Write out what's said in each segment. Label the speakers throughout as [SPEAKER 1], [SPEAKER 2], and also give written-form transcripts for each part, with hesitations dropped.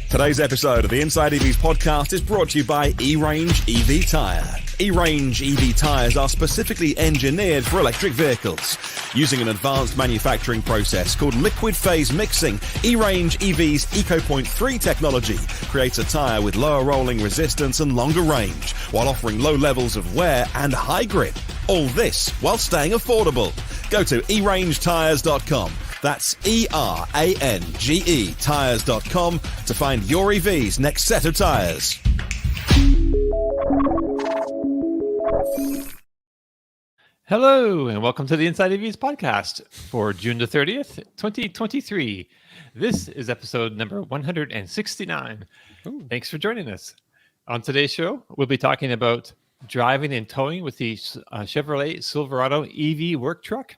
[SPEAKER 1] Today's episode of the Inside EVs podcast is brought to you by E-Range EV Tyre. E-Range EV tyres are specifically engineered for electric vehicles. Using an advanced manufacturing process called liquid phase mixing, E-Range EV's EcoPoint 3 technology creates a tyre with lower rolling resistance and longer range, while offering low levels of wear and high grip. All this while staying affordable. Go to erangetires.com. That's ERANGE tires.com to find your EV's next set of tires.
[SPEAKER 2] Hello, and welcome to the Inside EVs podcast for June the 30th, 2023. This is episode number 169. Ooh. Thanks for joining us. On today's show, we'll be talking about driving and towing with the Chevrolet Silverado EV work truck.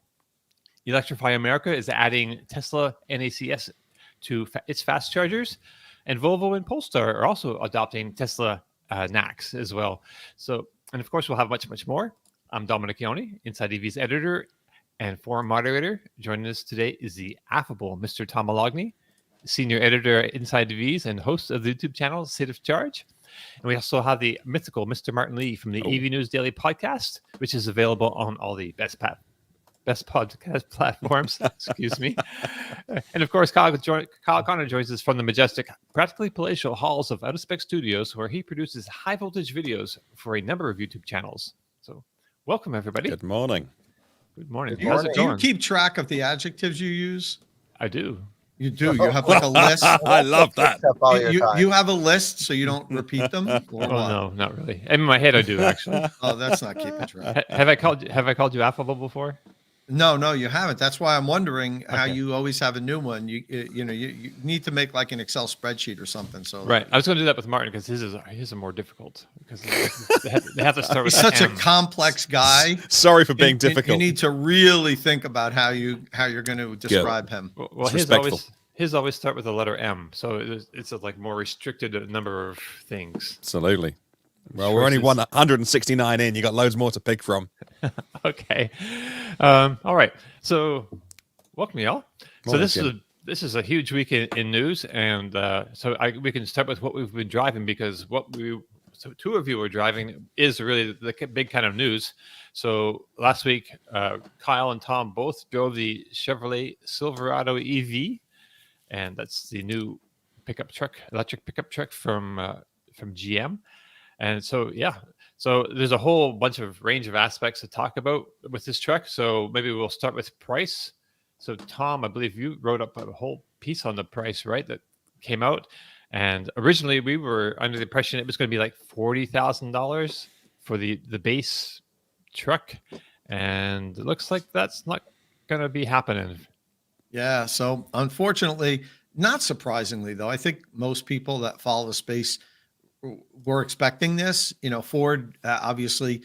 [SPEAKER 2] Electrify America is adding Tesla NACS to its fast chargers, and Volvo and Polestar are also adopting Tesla NACS as well. So, and of course, we'll have much, much more. I'm Dominic Ioni, Inside EV's editor and forum moderator. Joining us today is the affable Mr. Tom Moloughney, senior editor at Inside EVs and host of the YouTube channel State of Charge. And we also have the mythical Mr. Martin Lee from the EV News Daily podcast, which is available on all the best podcast platforms. Excuse me. And of course, Kyle Connor joins us from the majestic, practically palatial halls of Out of Spec Studios, where he produces high voltage videos for a number of YouTube channels. So, welcome everybody.
[SPEAKER 1] Good morning.
[SPEAKER 2] Good morning.
[SPEAKER 3] How's it going? Do you keep track of the adjectives you use?
[SPEAKER 2] I do.
[SPEAKER 3] You do. You have like a list.
[SPEAKER 1] I love that.
[SPEAKER 3] You have a list, so you don't repeat them.
[SPEAKER 2] No, not really. In my head, I do actually.
[SPEAKER 3] Oh, that's not keeping track.
[SPEAKER 2] Have I called you affable before?
[SPEAKER 3] No, you haven't. That's why I'm wondering how you always have a new one. You need to make like an Excel spreadsheet or something. So
[SPEAKER 2] right, I was going to do that with Martin because his are more difficult because they have to start with.
[SPEAKER 3] He's such a complex guy.
[SPEAKER 1] Sorry for being difficult.
[SPEAKER 3] You need to really think about how you're going to describe him.
[SPEAKER 2] Well, his always start with the letter M, so it's a like more restricted number of things.
[SPEAKER 1] Absolutely. Well, we're only 169 in. You got loads more to pick from.
[SPEAKER 2] Okay. All right. So, welcome, y'all.
[SPEAKER 1] Morning,
[SPEAKER 2] so this is a huge week in news, and we can start with what we've been driving because two of you are driving is really the big kind of news. So last week, Kyle and Tom both drove the Chevrolet Silverado EV, and that's the new electric pickup truck from GM. And so, so there's a whole bunch of range of aspects to talk about with this truck. So maybe we'll start with price. So Tom, I believe you wrote up a whole piece on the price, right? That came out. And originally we were under the impression it was going to be like $40,000 for the base truck. And it looks like that's not going to be happening.
[SPEAKER 3] Yeah. So unfortunately, not surprisingly though, I think most people that follow the space were expecting this. Ford actually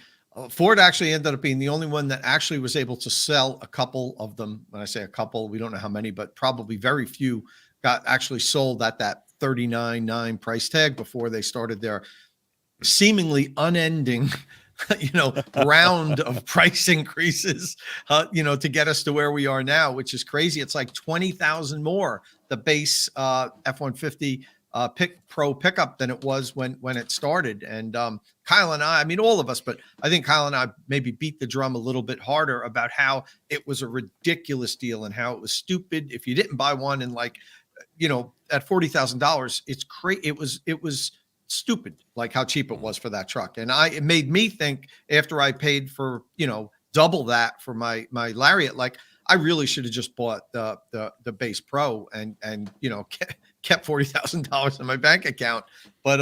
[SPEAKER 3] ended up being the only one that actually was able to sell a couple of them. When I say a couple, we don't know how many, but probably very few got actually sold at that $39,900 price tag before they started their seemingly unending round of price increases, to get us to where we are now, which is crazy. It's like 20,000 more, the base F-150 Pro pickup than it was when it started. And Kyle and I mean, all of us, but I think Kyle and I maybe beat the drum a little bit harder about how it was a ridiculous deal and how it was stupid. If you didn't buy one and at $40,000, it's crazy. It was stupid, like how cheap it was for that truck. And it made me think after I paid for, double that for my Lariat, like I really should have just bought the base Pro and kept $40,000 in my bank account. But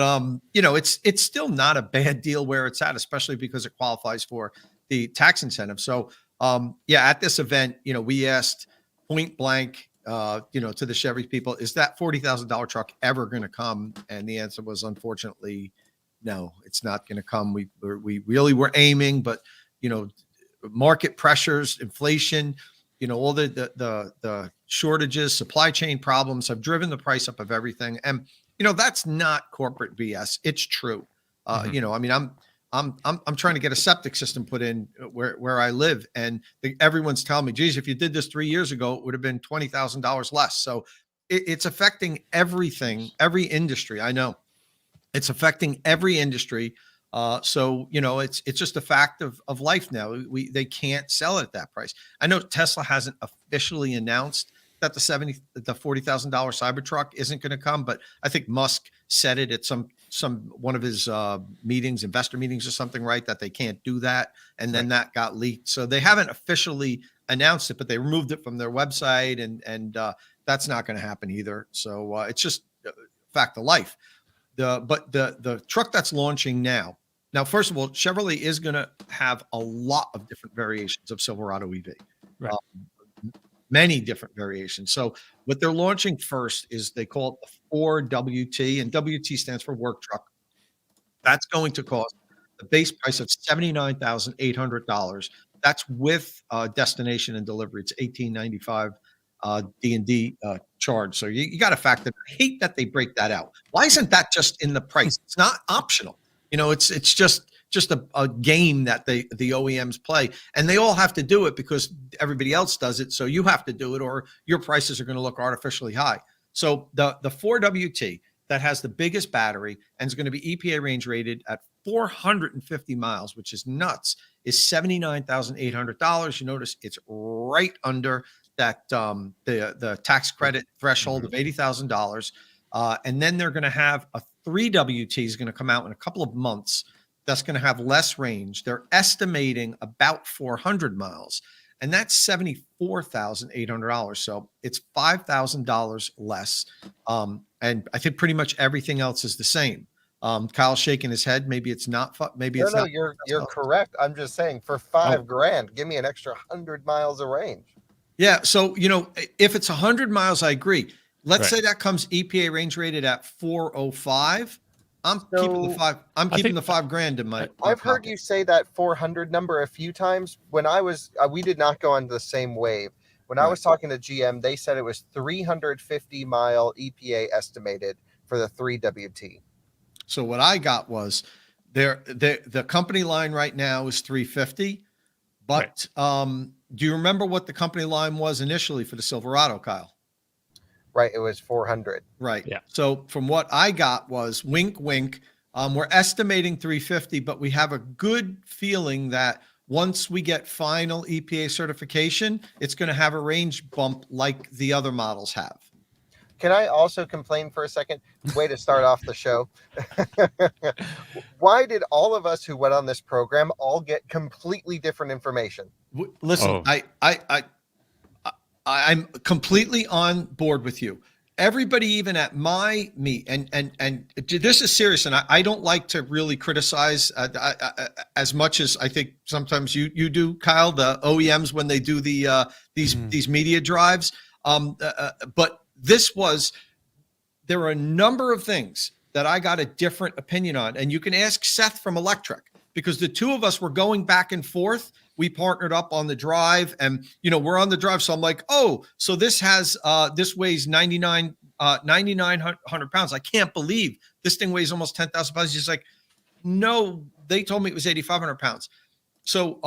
[SPEAKER 3] it's still not a bad deal where it's at, especially because it qualifies for the tax incentive. So at this event, we asked point blank to the Chevy people, is that $40,000 truck ever going to come? And the answer was, unfortunately, no, it's not going to come. We really were aiming, but market pressures, inflation, all the shortages, supply chain problems have driven the price up of everything. And, that's not corporate BS. It's true. I'm I'm trying to get a septic system put in where I live, and everyone's telling me, geez, if you did this 3 years ago, it would have been $20,000 less. So it's affecting everything, every industry. I know it's affecting every industry. So it's just a fact of life now. They can't sell it at that price. I know Tesla hasn't officially announced that the $40,000 Cybertruck isn't going to come, but I think Musk said it at one of his meetings, investor meetings or something, right? That they can't do that, and then that got leaked. So they haven't officially announced it, but they removed it from their website, and that's not going to happen either. So it's just a fact of life. But the truck that's launching now, first of all, Chevrolet is going to have a lot of different variations of Silverado EV.
[SPEAKER 2] Right.
[SPEAKER 3] Many different variations. So what they're launching first is they call it the Ford WT, and WT stands for work truck. That's going to cost the base price of $79,800. That's with destination and delivery. It's $1,895 D&D charge. So you got to factor. I hate that they break that out. Why isn't that just in the price? It's not optional. It's just a game that the OEMs play, and they all have to do it because everybody else does it. So you have to do it, or your prices are going to look artificially high. So the Ford WT that has the biggest battery and is going to be EPA range rated at 450 miles, which is nuts, is $79,800. You notice it's right under that the tax credit threshold of $80,000. And then they're going to have a 3WT is going to come out in a couple of months. That's going to have less range. They're estimating about 400 miles, and that's $74,800. So it's $5,000 less. And I think pretty much everything else is the same. Kyle's shaking his head. Maybe it's not. Maybe it's not.
[SPEAKER 4] You're correct. I'm just saying, for $5,000, give me an extra 100 miles of range.
[SPEAKER 3] Yeah. So if it's 100 miles, I agree. Let's say that comes EPA range rated at 405. I'm keeping the $5,000 in my.
[SPEAKER 4] I've heard you say that 400 number a few times. When I was, we did not go on the same wave. When I was talking to GM, they said it was 350 mile EPA estimated for the 3WT.
[SPEAKER 3] So what I got was the company line right now is 350, but do you remember what the company line was initially for the Silverado, Kyle?
[SPEAKER 4] Right, it was 400.
[SPEAKER 3] Right.
[SPEAKER 2] Yeah.
[SPEAKER 3] So from what I got was wink, wink. We're estimating 350, but we have a good feeling that once we get final EPA certification, it's going to have a range bump like the other models have.
[SPEAKER 4] Can I also complain for a second? Way to start off the show. Why did all of us who went on this program all get completely different information?
[SPEAKER 3] Listen, I'm completely on board with you. Everybody, even at my meet, and this is serious, and I don't like to really criticize as much as I think sometimes you do, Kyle, the OEMs when they do these media drives. But there were a number of things that I got a different opinion on, and you can ask Seth from Electric, because the two of us were going back and forth. We partnered up on the drive, and we're on the drive. So I'm like, oh, so this weighs 9,900 pounds. I can't believe this thing weighs almost 10,000 pounds. He's like, no, they told me it was 8,500 pounds. So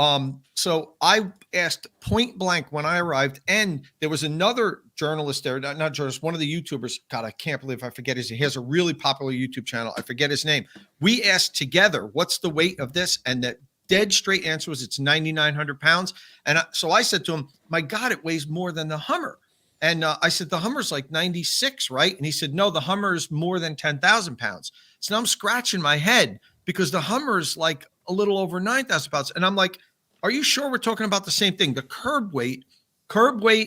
[SPEAKER 3] I asked point blank when I arrived, and there was another journalist there, not journalist, one of the YouTubers. God, I can't believe I forget he has a really popular YouTube channel. I forget his name. We asked together, what's the weight of this? And the dead straight answer was it's 9,900 pounds. And so I said to him, my God, it weighs more than the Hummer. And I said, the Hummer's like 96, right? And he said, no, the Hummer is more than 10,000 pounds. So now I'm scratching my head because the Hummer's like a little over 9,000 pounds. And I'm like, are you sure we're talking about the same thing? The curb weight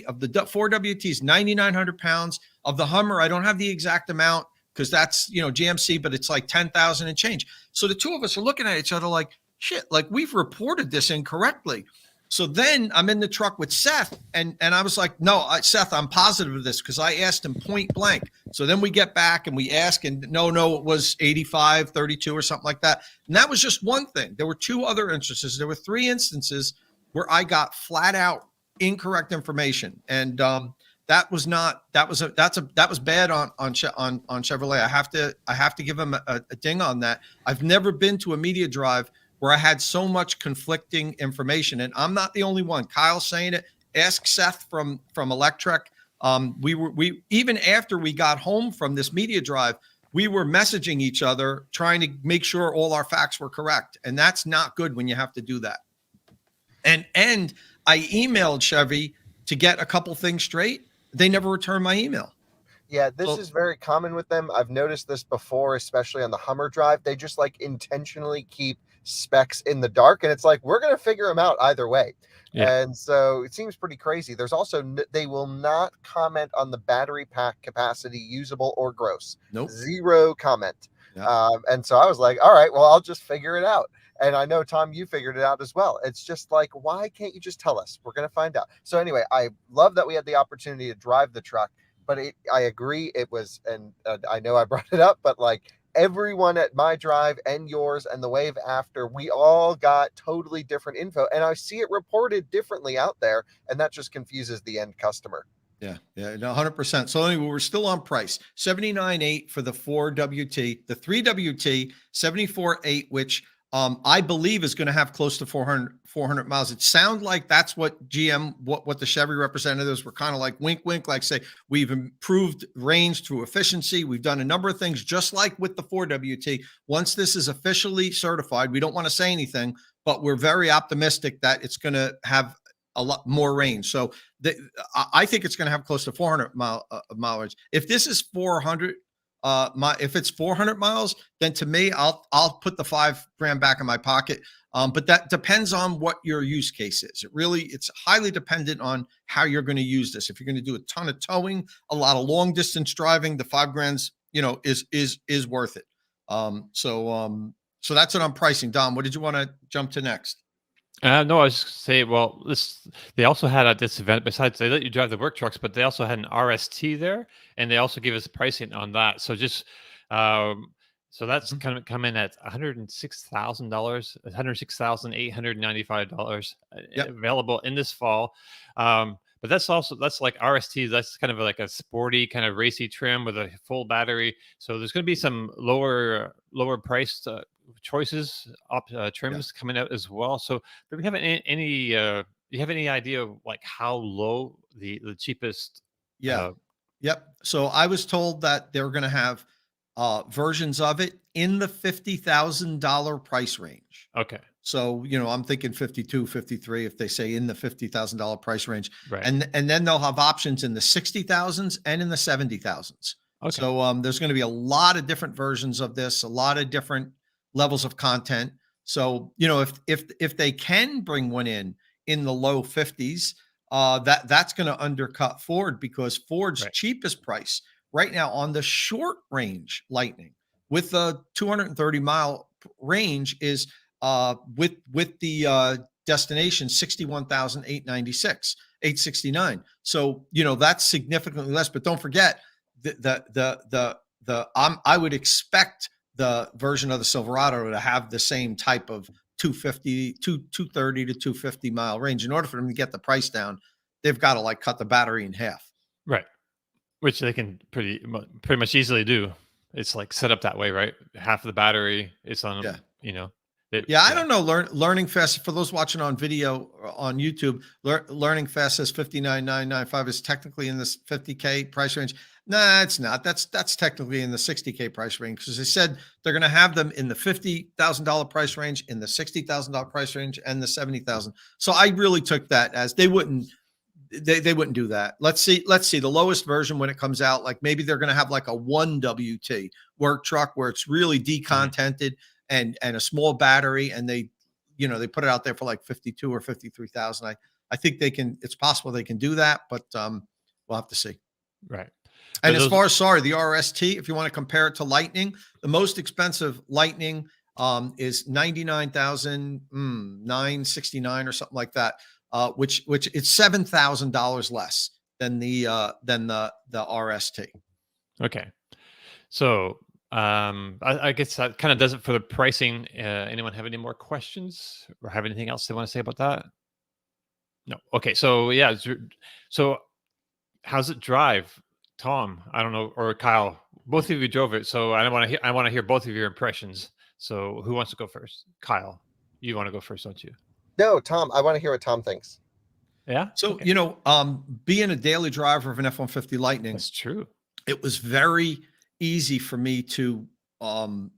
[SPEAKER 3] of the Ford WT is 9,900 pounds. Of the Hummer, I don't have the exact amount because that's, GMC, but it's like 10,000 and change. So the two of us are looking at each other like, shit, like we've reported this incorrectly. So then I'm in the truck with Seth, and I was like, no, Seth, I'm positive of this because I asked him point blank. So then we get back and we ask, and no, it was 85, 32 or something like that. And that was just one thing. There were two other instances. There were three instances where I got flat out incorrect information. And that was bad on Chevrolet. I have to give him a ding on that. I've never been to a media drive where I had so much conflicting information, and I'm not the only one. Kyle's saying it. Ask Seth from Electric. We even after we got home from this media drive, we were messaging each other trying to make sure all our facts were correct, and that's not good when you have to do that. And I emailed Chevy to get a couple things straight. They never returned my email.
[SPEAKER 4] Yeah, this is very common with them. I've noticed this before, especially on the Hummer drive. They just like intentionally keep specs in the dark, and it's like, we're going to figure them out either way. Yeah. And so it seems pretty crazy. There's also, they will not comment on the battery pack capacity, usable or gross.
[SPEAKER 3] Nope.
[SPEAKER 4] Zero comment.
[SPEAKER 3] Yeah.
[SPEAKER 4] And so I was like, all right, well, I'll just figure it out. And I know, Tom, you figured it out as well. It's just like, why can't you just tell us? We're going to find out. So anyway, I love that we had the opportunity to drive the truck, but I agree it was, and I know I brought it up, but like everyone at my drive and yours and the wave after, we all got totally different info. And I see it reported differently out there, and that just confuses the end customer.
[SPEAKER 3] Yeah, no, 100%. So anyway, we're still on price. $79,800 for the 4 WT, the 3 WT, $74,800, which I believe is going to have close to 400 miles. It sounds like that's what GM, what the Chevy representatives were kind of like wink, wink, like say, we've improved range through efficiency. We've done a number of things, just like with the 4 WT. Once this is officially certified, we don't want to say anything, but we're very optimistic that it's going to have a lot more range. So I think it's going to have close to 400 mileage. If this is 400, if it's 400 miles, then to me, I'll put the $5,000 back in my pocket. But that depends on what your use case is. It's highly dependent on how you're going to use this. If you're going to do a ton of towing, a lot of long distance driving, the $5,000, is worth it. So that's what I'm pricing. Dom, what did you want to jump to next?
[SPEAKER 2] No, I was just say, well, they also had at this event, besides they let you drive the work trucks, but they also had an RST there, and they also give us pricing on that. So just so that's kind of come in at $106,000, $106,895 available in this fall. But that's like RST. That's kind of like a sporty kind of racy trim with a full battery. So there's going to be some lower priced choices trims coming out as well. So do we have any do you have any idea of like how low the cheapest?
[SPEAKER 3] Yep. So I was told that they're going to have versions of it in the $50,000 price range.
[SPEAKER 2] Okay.
[SPEAKER 3] So, I'm thinking 52, 53, if they say in the $50,000 price range.
[SPEAKER 2] Right.
[SPEAKER 3] And then they'll have options in the 60,000s and in the 70,000s. Okay. So there's going to be a lot of different versions of this, a lot of different levels of content. So, if they can bring one in the low 50s, that's going to undercut Ford, because Ford's cheapest price right now on the short range Lightning with the 230 mile range is with the destination 61,896, 869. So, that's significantly less, but don't forget I would expect the version of the Silverado to have the same type of 230 to 250 mile range. In order for them to get the price down, they've got to like cut the battery in half.
[SPEAKER 2] Right. Which they can pretty much easily do. It's like set up that way, right? Half of the battery is on, I don't know. Learning Fast, for those watching on video on YouTube, Learning Fast says 59,995 is technically in this 50K price range. Nah, it's not. That's technically in the 60K price range, because they said they're going to have them in the $50,000 price range, in the $60,000 price range, and the $70,000. So I really took that as they wouldn't do that. Let's see the lowest version when it comes out. Like maybe they're going to have like a 1 WT work truck where it's really decontented and a small battery, and they put it out there for like 52 or 53,000. I think it's possible they can do that, but we'll have to see. Right.
[SPEAKER 3] And as far as the RST, if you want to compare it to Lightning, the most expensive Lightning is $99,969 or something like that, which it's $7,000 less than the RST.
[SPEAKER 2] Okay, so I guess that kind of does it for the pricing. Anyone have any more questions or have anything else they want to say about that? No. Okay, so so how's it drive? Tom, I don't know, or Kyle, both of you drove it, so I want to hear both of your impressions. So who wants to go first? Kyle. You want to go first, don't you?
[SPEAKER 4] No, Tom, I want to hear what Tom thinks.
[SPEAKER 2] Yeah.
[SPEAKER 3] So,
[SPEAKER 2] Okay.
[SPEAKER 3] being a daily driver of an F-150 Lightning,
[SPEAKER 2] That's true.
[SPEAKER 3] it was very easy for me to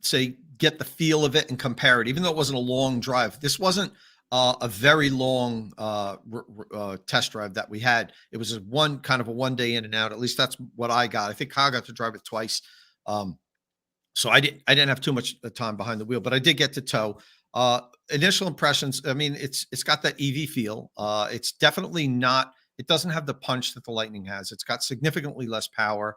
[SPEAKER 3] say get the feel of it and compare it, even though it wasn't a long drive. This wasn't a very long test drive that we had. It was a one day in and out. At least that's what I got. I think Kyle got to drive it twice. So I didn't have too much time behind the wheel, but I did get to tow. Initial impressions, I mean, it's got that EV feel. It's definitely not, it doesn't have the punch that the Lightning has. It's got significantly less power,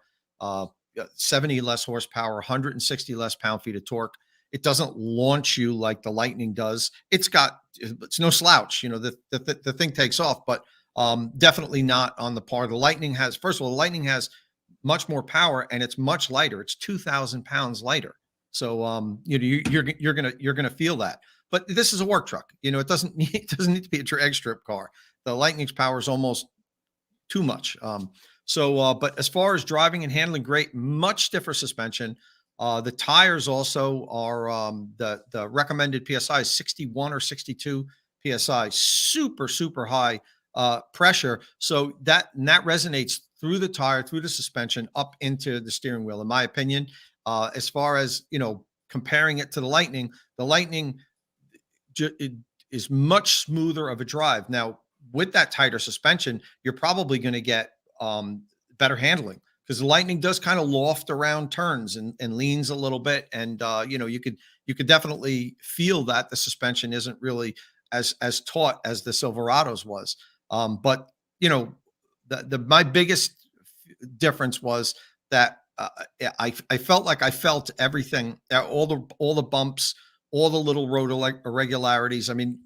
[SPEAKER 3] 70 less horsepower, 160 less pound-feet of torque. It doesn't launch you like the Lightning does. It's no slouch. The thing takes off, but definitely not on the par. The Lightning has, first of all, the Lightning has much more power and it's much lighter. It's 2,000 pounds lighter. So, you're gonna feel that. But this is a work truck. It doesn't need to be a drag strip car. The Lightning's power is almost too much. But as far as driving and handling, great, much stiffer suspension. The tires also are the recommended PSI is 61 or 62 PSI, super, super high pressure. So that resonates through the tire, through the suspension, up into the steering wheel, in my opinion. As far as, comparing it to the Lightning it is much smoother of a drive. Now, with that tighter suspension, you're probably going to get better handling, because the Lightning does kind of loft around turns and leans a little bit. And, you could definitely feel that the suspension isn't really as taut as the Silverado's was. But my biggest difference was that I felt like I felt everything, all the bumps, all the little road irregularities. I mean,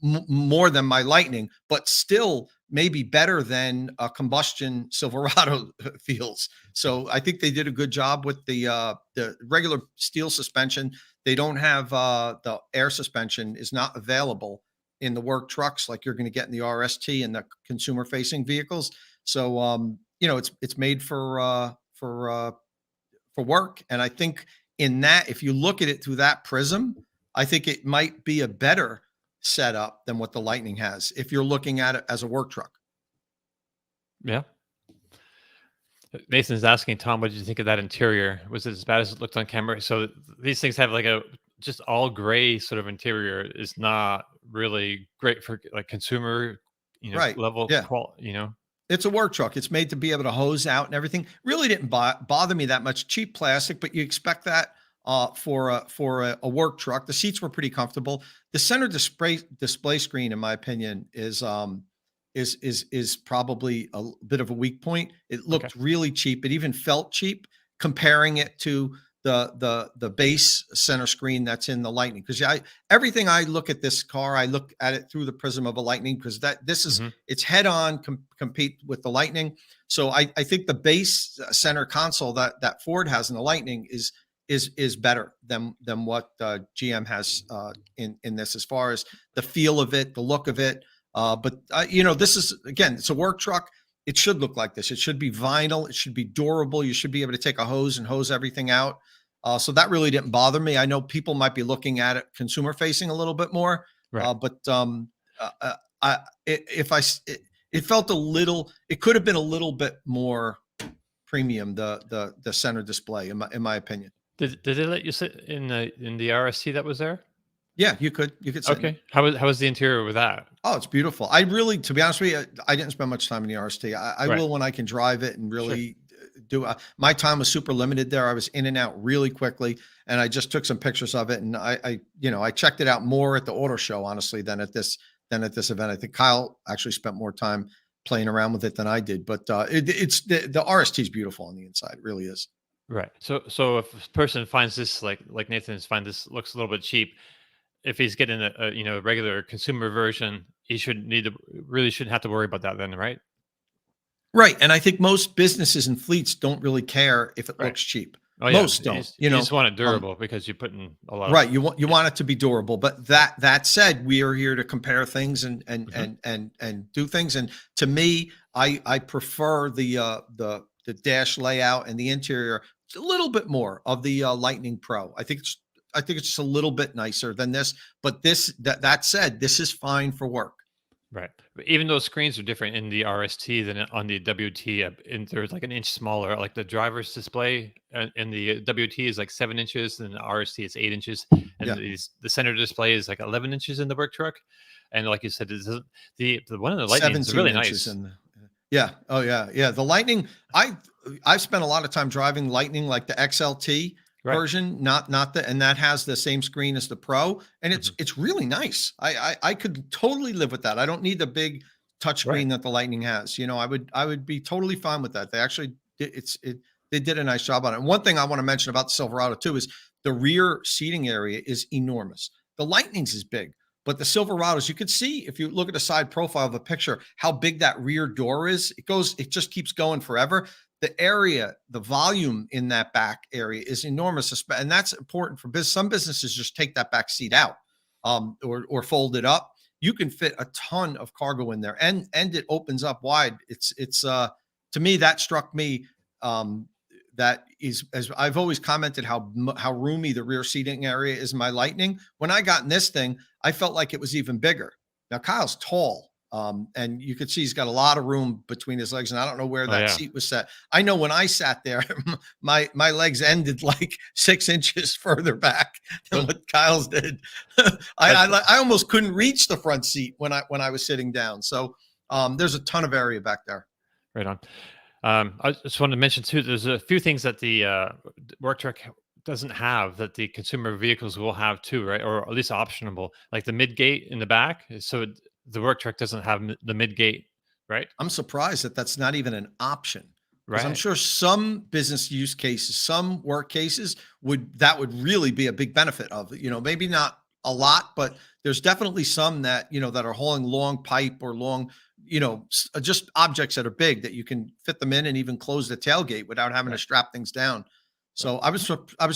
[SPEAKER 3] more than my Lightning, but still maybe better than a combustion Silverado feels. So I think they did a good job with the regular steel suspension. They don't have the air suspension is not available in the work trucks like you're going to get in the RST and the consumer facing vehicles. So it's made for work. And I think in that, if you look at it through that prism, I think it might be a better setup than what the Lightning has, if you're looking at it as a work truck.
[SPEAKER 2] Yeah. Nathan's asking, Tom, what did you think of that interior? Was it as bad as it looked on camera? So these things have like a just all gray sort of interior is not really great for like consumer,
[SPEAKER 3] Right.
[SPEAKER 2] level,
[SPEAKER 3] Yeah. It's a work truck. It's made to be able to hose out and everything. Really didn't bother me that much. Cheap plastic, but you expect that for a work truck. The seats were pretty comfortable. The center display screen, in my opinion, is probably a bit of a weak point. It looked really cheap. It even felt cheap comparing it to the base center screen that's in the Lightning. Because everything I look at this car, I look at it through the prism of a Lightning, because this is it's head on compete with the Lightning. So I think the base center console that Ford has in the Lightning is better than what GM has in this, as far as the feel of it, the look of it. But this is, again, it's a work truck. It should look like this. It should be vinyl. It should be durable. You should be able to take a hose and hose everything out. So that really didn't bother me. I know people might be looking at it consumer facing a little bit more, right. But it felt a little. It could have been a little bit more premium. The center display, in my opinion.
[SPEAKER 2] Did they let you sit in the RST that was there?
[SPEAKER 3] Yeah, you could sit.
[SPEAKER 2] Okay. How was the interior with that?
[SPEAKER 3] Oh, it's beautiful. I really, to be honest with you, I didn't spend much time in the RST. I will when I can drive it and really do. My time was super limited there. I was in and out really quickly, and I just took some pictures of it. And I checked it out more at the auto show, honestly, than at this event. I think Kyle actually spent more time playing around with it than I did. But it's the RST is beautiful on the inside. It really is.
[SPEAKER 2] Right. So if a person finds this like Nathan's find this looks a little bit cheap, if he's getting a regular consumer version, he shouldn't have to worry about that then, right?
[SPEAKER 3] Right. And I think most businesses and fleets don't really care if it looks cheap.
[SPEAKER 2] Oh,
[SPEAKER 3] most don't.
[SPEAKER 2] You just want it durable because you put in a lot.
[SPEAKER 3] Right. You want it to be durable. But that said, we are here to compare things and do things. And to me, I prefer the dash layout and the interior a little bit more of the Lightning Pro. I think it's think it's just a little bit nicer than this. But that said, this is fine for work.
[SPEAKER 2] Right. But even though screens are different in the RST than on the WT, and there's like an inch smaller. Like the driver's display in the WT is like 7 inches, and the RST is 8 inches, and the center display is like 11 inches in the work truck. And like you said, the one of the Lightning is really nice.
[SPEAKER 3] Yeah. Oh yeah. Yeah. The Lightning. I've spent a lot of time driving Lightning, like the XLT. Right. Version, not and that has the same screen as the Pro, and it's really nice. I could totally live with that. I don't need the big touchscreen that the Lightning has. I would be totally fine with that. They actually they did a nice job on it. And one thing I want to mention about the Silverado too is the rear seating area is enormous. The Lightning's is big, but the Silverados, you could see if you look at the side profile of a picture how big that rear door is. It just keeps going forever. The area, the volume in that back area is enormous, and that's important for business. Some businesses just take that back seat out, or fold it up. You can fit a ton of cargo in there, and it opens up wide. It's to me, that struck me. That is, as I've always commented, how roomy the rear seating area is in my Lightning. When I got in this thing, I felt like it was even bigger. Now Kyle's tall. And you could see he's got a lot of room between his legs, and I don't know where that seat was set. I know when I sat there, my legs ended like 6 inches further back than what Kyle's did. I almost couldn't reach the front seat when I was sitting down. So there's a ton of area back there.
[SPEAKER 2] Right on. I just wanted to mention too, there's a few things that the work truck doesn't have that the consumer vehicles will have too, right? Or at least optionable, like the mid gate in the back. So the work truck doesn't have the mid gate, right?
[SPEAKER 3] I'm surprised that that's not even an option.
[SPEAKER 2] Right.
[SPEAKER 3] I'm sure some business use cases, some work cases would really be a big benefit of, maybe not a lot, but there's definitely some that, that are hauling long pipe or long, just objects that are big that you can fit them in and even close the tailgate without having to strap things down. So I was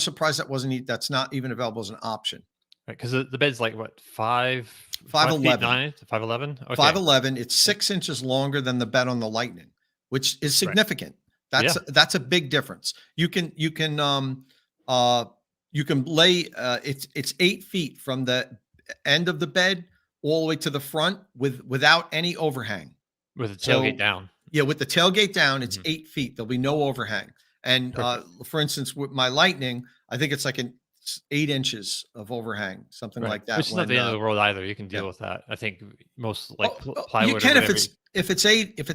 [SPEAKER 3] surprised that's not even available as an option.
[SPEAKER 2] Right, because the bed's like what, 5'11", 5'11", okay.
[SPEAKER 3] 5'11". It's 6 inches longer than the bed on the Lightning, which is significant. Right. That's a big difference. You can lay it's 8 feet from the end of the bed all the way to the front without any overhang.
[SPEAKER 2] With the tailgate down.
[SPEAKER 3] Yeah, with the tailgate down, it's 8 feet. There'll be no overhang. And for instance, with my Lightning, I think it's like 8 inches of overhang, something like that.
[SPEAKER 2] Which is not the end of the world either. You can deal with that. I think most plywood.
[SPEAKER 3] You can if it's 8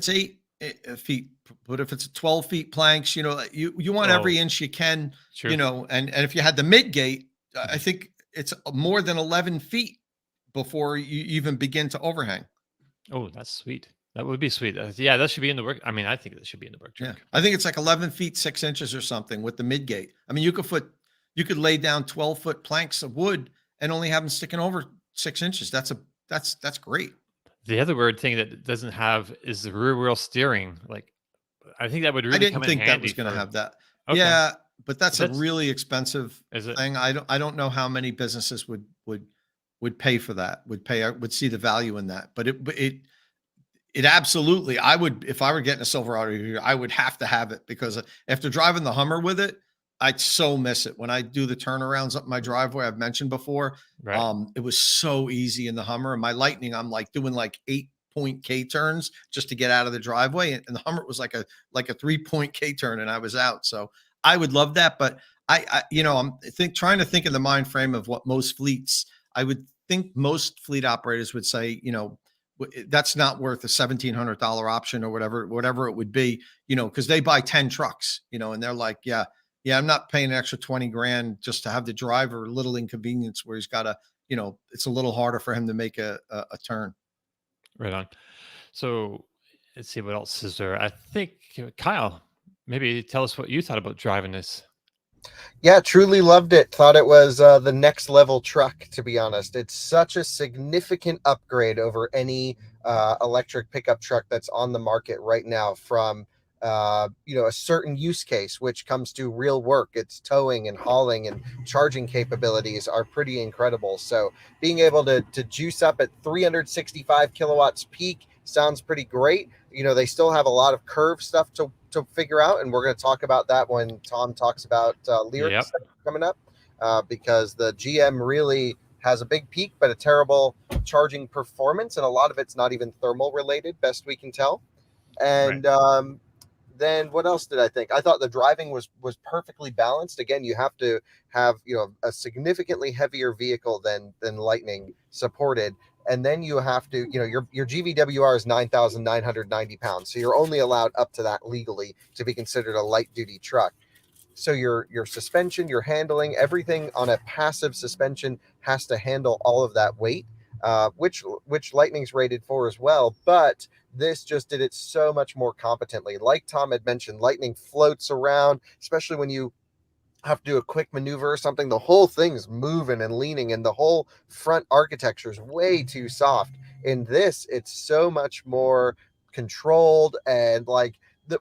[SPEAKER 3] feet, but if it's 12 feet planks, you want every inch you can. Sure. And if you had the mid gate, I think it's more than 11 feet before you even begin to overhang.
[SPEAKER 2] Oh, that's sweet. That would be sweet. Yeah, that should be in the work. I mean, I think that should be in the work truck.
[SPEAKER 3] Yeah. I think it's like 11 feet 6 inches or something with the mid gate. I mean, you could lay down 12-foot planks of wood and only have them sticking over 6 inches. That's great.
[SPEAKER 2] The other weird thing that it doesn't have is the rear wheel steering. Like, I think that would really come in handy.
[SPEAKER 3] I didn't think that was going to have that. Okay. Yeah, but that's a really expensive thing. I don't know how many businesses would pay for that. Would see the value in that. But it absolutely, I would, if I were getting a Silverado here, I would have to have it, because after driving the Hummer with it, I'd so miss it. When I do the turnarounds up my driveway, I've mentioned before, it was so easy in the Hummer. And my Lightning, I'm like doing like 8-point K turns just to get out of the driveway. And the Hummer was like a 3-point K turn, and I was out. So I would love that. But I'm trying to think in the mind frame of what most fleets, I would think most fleet operators would say, that's not worth a $1,700 option or whatever it would be, because they buy 10 trucks, and they're like, yeah, I'm not paying an extra 20 grand just to have the driver, little inconvenience where he's got to, it's a little harder for him to make a turn.
[SPEAKER 2] Right on. So let's see, what else is there? I think Kyle, maybe tell us what you thought about driving this.
[SPEAKER 4] Yeah, truly loved it. Thought it was the next level truck, to be honest. It's such a significant upgrade over any electric pickup truck that's on the market right now, from a certain use case, which comes to real work. Its towing and hauling and charging capabilities are pretty incredible. So being able to juice up at 365 kilowatts peak sounds pretty great. They still have a lot of curve stuff to figure out, and we're going to talk about that when Tom talks about Lyriq coming up. because the GM really has a big peak, but a terrible charging performance. And a lot of it's not even thermal related, best we can tell. And then what else did I think? I thought the driving was perfectly balanced. Again, you have to have, a significantly heavier vehicle than Lightning supported. And then you have to, your GVWR is 9,990 pounds. So you're only allowed up to that legally to be considered a light duty truck. So your suspension, your handling, everything on a passive suspension has to handle all of that weight, which Lightning's rated for as well. But this just did it so much more competently. Like Tom had mentioned, Lightning floats around, especially when you have to do a quick maneuver or something. The whole thing's moving and leaning, and the whole front architecture is way too soft. In this, it's so much more controlled, and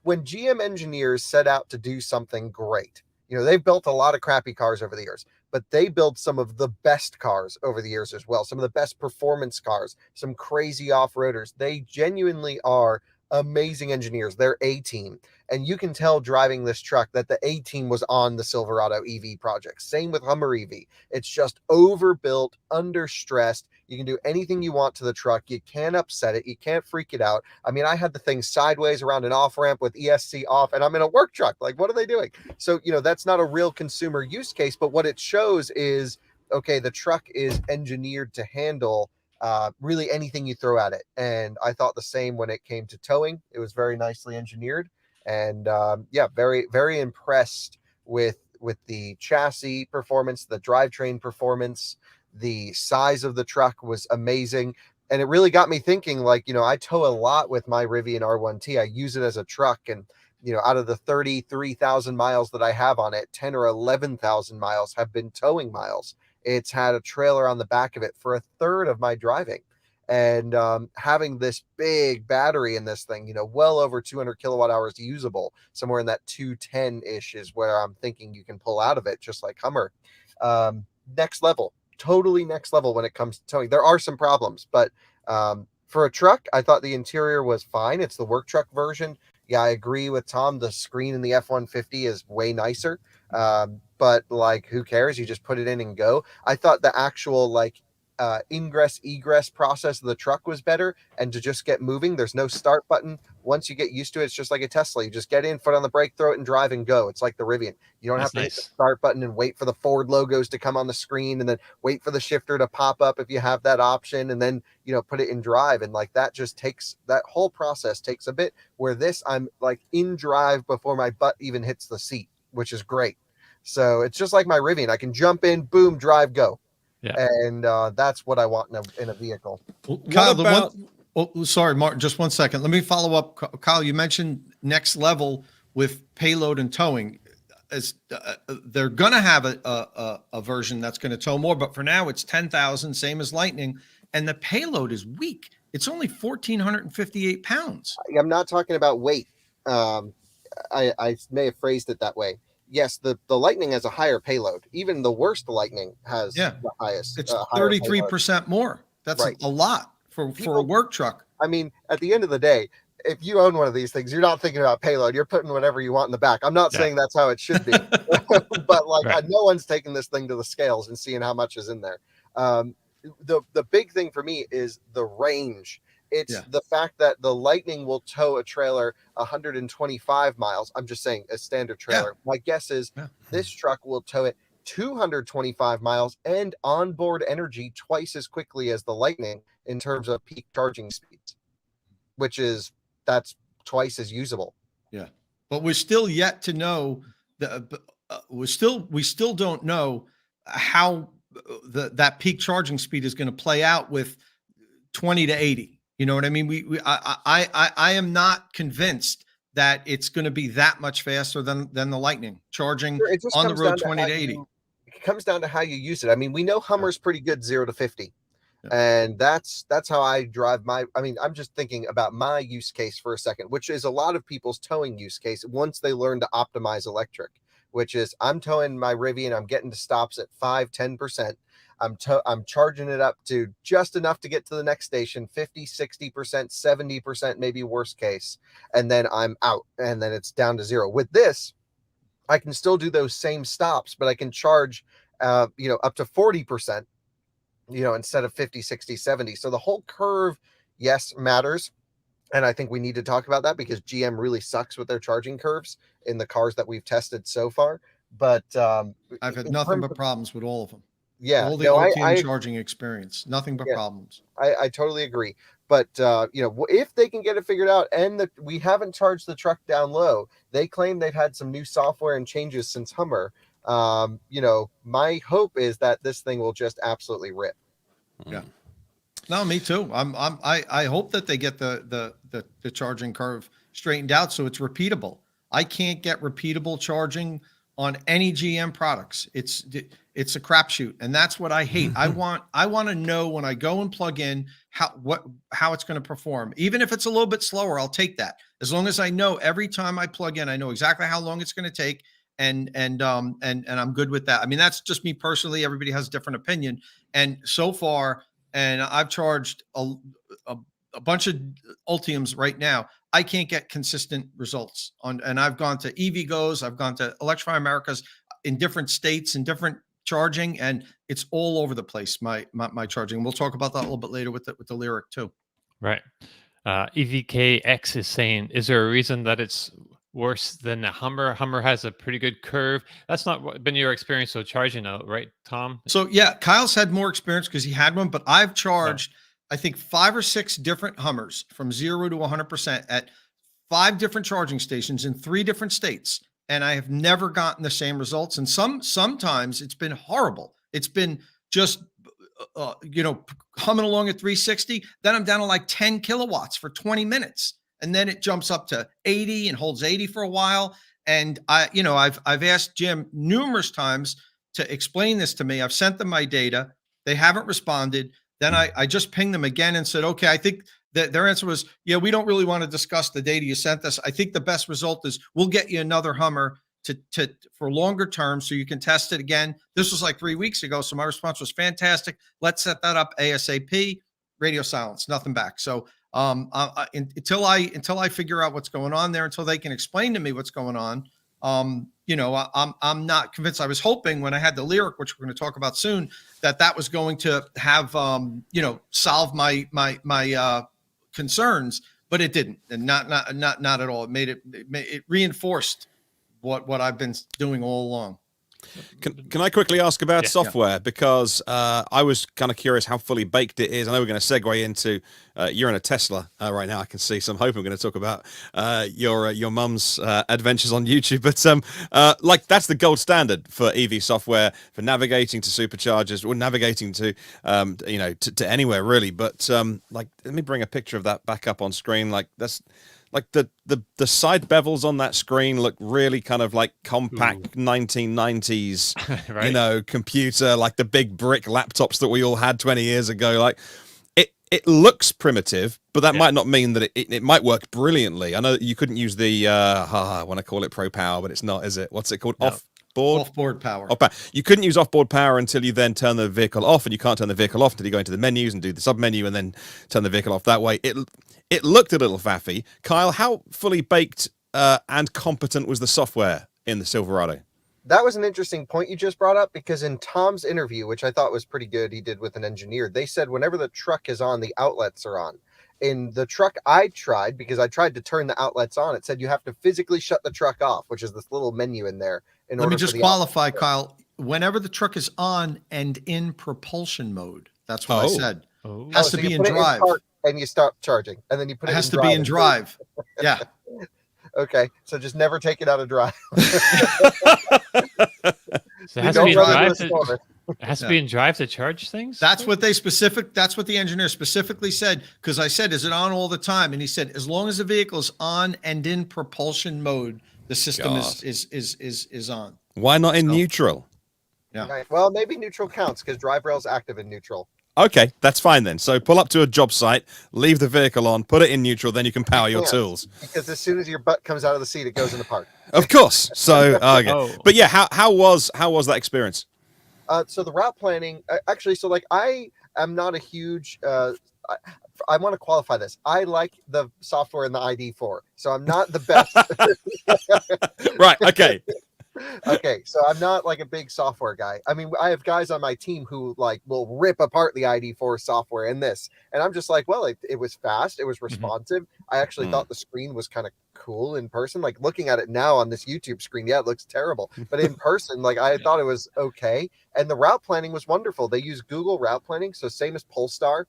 [SPEAKER 4] when GM engineers set out to do something great, they've built a lot of crappy cars over the years, but they build some of the best cars over the years as well. Some of the best performance cars, some crazy off-roaders. They genuinely are amazing engineers. They're A-team. And you can tell driving this truck that the A-team was on the Silverado EV project. Same with Hummer EV. It's just overbuilt, understressed. You can do anything you want to the truck. You can't upset it. You can't freak it out. I mean, I had the thing sideways around an off-ramp with ESC off, and I'm in a work truck. Like, what are they doing? So, that's not a real consumer use case, but what it shows is, okay, the truck is engineered to handle really anything you throw at it. And I thought the same when it came to towing. It was very nicely engineered. And very, very impressed with the chassis performance, the drivetrain performance. The size of the truck was amazing. And it really got me thinking, I tow a lot with my Rivian R1T. I use it as a truck. And, out of the 33,000 miles that I have on it, 10 or 11,000 miles have been towing miles. It's had a trailer on the back of it for a third of my driving. And having this big battery in this thing, well over 200 kilowatt hours usable, somewhere in that 210-ish is where I'm thinking you can pull out of it, just like Hummer. Next level, totally next level when it comes to towing. There are some problems, but for a truck, I thought the interior was fine. It's the work truck version. Yeah, I agree with Tom. The screen in the F-150 is way nicer. But who cares? You just put it in and go. I thought the actual ingress egress process of the truck was better, and to just get moving. There's no start button. Once you get used to it, it's just like a Tesla. You just get in, foot on the brake, throw it, and drive and go. It's like the Rivian. You don't have to hit the start button and wait for the Ford logos to come on the screen, and then wait for the shifter to pop up if you have that option, and then put it in drive. And that just takes, that whole process takes a bit. Where this, I'm in drive before my butt even hits the seat, which is great. So it's just like my Rivian. I can jump in, boom, drive, go. Yeah. And that's what I want in a vehicle.
[SPEAKER 3] Well, Kyle, sorry, Martin, just 1 second. Let me follow up. Kyle, you mentioned next level with payload and towing. As they're going to have a version that's going to tow more, but for now it's 10,000, same as Lightning, and the payload is weak. It's only 1,458 pounds.
[SPEAKER 4] I'm not talking about weight. I may have phrased it that way. Yes, the Lightning has a higher payload. Even the worst Lightning has the highest.
[SPEAKER 3] It's 33% more. That's right. A lot for a work truck.
[SPEAKER 4] I mean, at the end of the day, if you own one of these things, you're not thinking about payload. You're putting whatever you want in the back. I'm not saying that's how it should be, but no one's taking this thing to the scales and seeing how much is in there. The big thing for me is the range. It's the fact that the Lightning will tow a trailer 125 miles. I'm just saying a standard trailer. My guess is this truck will tow it 225 miles and onboard energy twice as quickly as the Lightning in terms of peak charging speeds, that's twice as usable.
[SPEAKER 3] Yeah. But we're still yet to know we still don't know how that peak charging speed is going to play out with 20 to 80. You know what I mean? I am not convinced that it's going to be that much faster than the Lightning charging on the road 20 to 80.
[SPEAKER 4] It comes down to how you use it. I mean, we know Hummer's pretty good 0 to 50. And that's how I drive I'm just thinking about my use case for a second, which is a lot of people's towing use case once they learn to optimize electric, which is I'm towing my Rivian, I'm getting to stops at 5-10%. I'm charging it up to just enough to get to the next station, 50, 60%, 70%, maybe worst case. And then I'm out, and then it's down to 0. With this, I can still do those same stops, but I can charge up to 40%, instead of 50, 60, 70. So the whole curve, yes, matters. And I think we need to talk about that because GM really sucks with their charging curves in the cars that we've tested so far. But
[SPEAKER 3] I've had nothing but problems with all of them.
[SPEAKER 4] Yeah,
[SPEAKER 3] all the OTM charging experience, nothing but problems.
[SPEAKER 4] I totally agree. But if they can get it figured out, and we haven't charged the truck down low, they claim they've had some new software and changes since Hummer. My hope is that this thing will just absolutely rip.
[SPEAKER 3] Yeah. No, me too. I hope that they get the charging curve straightened out so it's repeatable. I can't get repeatable charging on any GM products. It's a crapshoot, and that's what I hate. I want to know when I go and plug in how it's going to perform. Even if it's a little bit slower, I'll take that. As long as I know every time I plug in, I know exactly how long it's going to take, and I'm good with that. I mean, that's just me personally. Everybody has a different opinion, and so far, and I've charged a bunch of Ultiums right now. I can't get consistent results and I've gone to EVgo's, I've gone to Electrify America's in different states and different charging, and it's all over the place. My charging. We'll talk about that a little bit later with the Lyriq too.
[SPEAKER 2] Right. EVKX is saying, is there a reason that it's worse than a Hummer? Hummer has a pretty good curve. That's not been your experience with charging out, right, Tom?
[SPEAKER 3] So yeah, Kyle's had more experience because he had one, but I've charged I think 5 or 6 different Hummers from 0 to 100% at 5 different charging stations in 3 different states. And I have never gotten the same results. And sometimes it's been horrible. It's been just, humming along at 360. Then I'm down to like 10 kilowatts for 20 minutes. And then it jumps up to 80 and holds 80 for a while. And I've asked Jim numerous times to explain this to me. I've sent them my data. They haven't responded. Then I just pinged them again and said, okay, I think that their answer was, yeah, we don't really want to discuss the data you sent us. I think the best result is we'll get you another Hummer for longer term so you can test it again. This was like 3 weeks ago. So my response was fantastic. Let's set that up ASAP. Radio silence, nothing back. So until I figure out what's going on there, until they can explain to me what's going on, I'm not convinced. I was hoping when I had the Lyriq, which we're going to talk about soon, that was going to have, solve my concerns, but it didn't, and not at all. It reinforced what I've been doing all along.
[SPEAKER 1] Can I quickly ask about software? Because I was kind of curious how fully baked it is. I know we're going to segue into you're in a Tesla right now. I can see some hope. I'm going to talk about your mum's adventures on YouTube. But like that's the gold standard for EV software for navigating to superchargers or navigating to to anywhere really. But like let me bring a picture of that back up on screen. Like that's. Like the side bevels on that screen look really kind of like compact 1990s, right? Computer, like the big brick laptops that we all had 20 years ago. Like it looks primitive, but that might not mean that it might work brilliantly. I know that you couldn't use the I want to call it Pro Power, but it's not, is it? What's it called?
[SPEAKER 3] No. Offboard power.
[SPEAKER 1] You couldn't use offboard power until you then turn the vehicle off, and you can't turn the vehicle off until you go into the menus and do the sub menu and then turn the vehicle off that way. It looked a little faffy. Kyle, how fully baked and competent was the software in the Silverado?
[SPEAKER 4] That was an interesting point you just brought up, because in Tom's interview, which I thought was pretty good, he did with an engineer, they said whenever the truck is on, the outlets are on. In the truck I tried, because I tried to turn the outlets on, it said you have to physically shut the truck off, which is this little menu in there.
[SPEAKER 3] Let me just qualify, Kyle. Whenever the truck is on and in propulsion mode, that's what I said. Has to be in drive.
[SPEAKER 4] And you stop charging, and then you put it in drive.
[SPEAKER 3] Has to be in drive. Yeah.
[SPEAKER 4] Okay, so just never take it out of drive.
[SPEAKER 2] So it has to be in drive. It has to be in drive to charge things.
[SPEAKER 3] That's what the engineer specifically said. Because I said, "Is it on all the time?" And he said, "As long as the vehicle is on and in propulsion mode, the system is on."
[SPEAKER 1] Why not in neutral?
[SPEAKER 3] Yeah.
[SPEAKER 4] Right. Well, maybe neutral counts because drive rail's active in neutral.
[SPEAKER 1] Okay, that's fine then. So pull up to a job site, leave the vehicle on, put it in neutral, then you can power your tools.
[SPEAKER 4] Because as soon as your butt comes out of the seat, it goes in the park.
[SPEAKER 1] Of course. So, okay. But yeah, how was that experience?
[SPEAKER 4] So the route planning, actually, so like I am not a huge, I want to qualify this. I like the software in the ID4, so I'm not the best.
[SPEAKER 1] Right. Okay.
[SPEAKER 4] Okay, so I'm not like a big software guy. I mean, I have guys on my team who like will rip apart the ID4 software in this, and I'm just like, well, it was fast, it was responsive. I actually thought the screen was kind of cool in person. Like looking at it now on this YouTube screen, yeah, it looks terrible, but in person, like I thought it was okay. And the route planning was wonderful. They use Google route planning, so same as Polestar.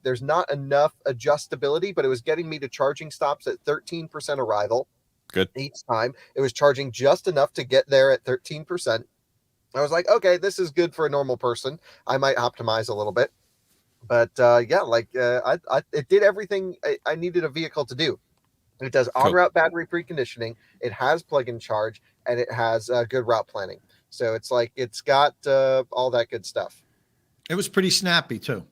[SPEAKER 4] There's not enough adjustability, but it was getting me to charging stops at 13% arrival.
[SPEAKER 1] Good.
[SPEAKER 4] Each time it was charging just enough to get there at 13%. I was like, okay, this is good for a normal person. I might optimize a little bit, but it did everything I needed a vehicle to do. It does on-route battery preconditioning. It has plug-in charge, and it has good route planning. So it's like it's got all that good stuff.
[SPEAKER 3] It was pretty snappy too.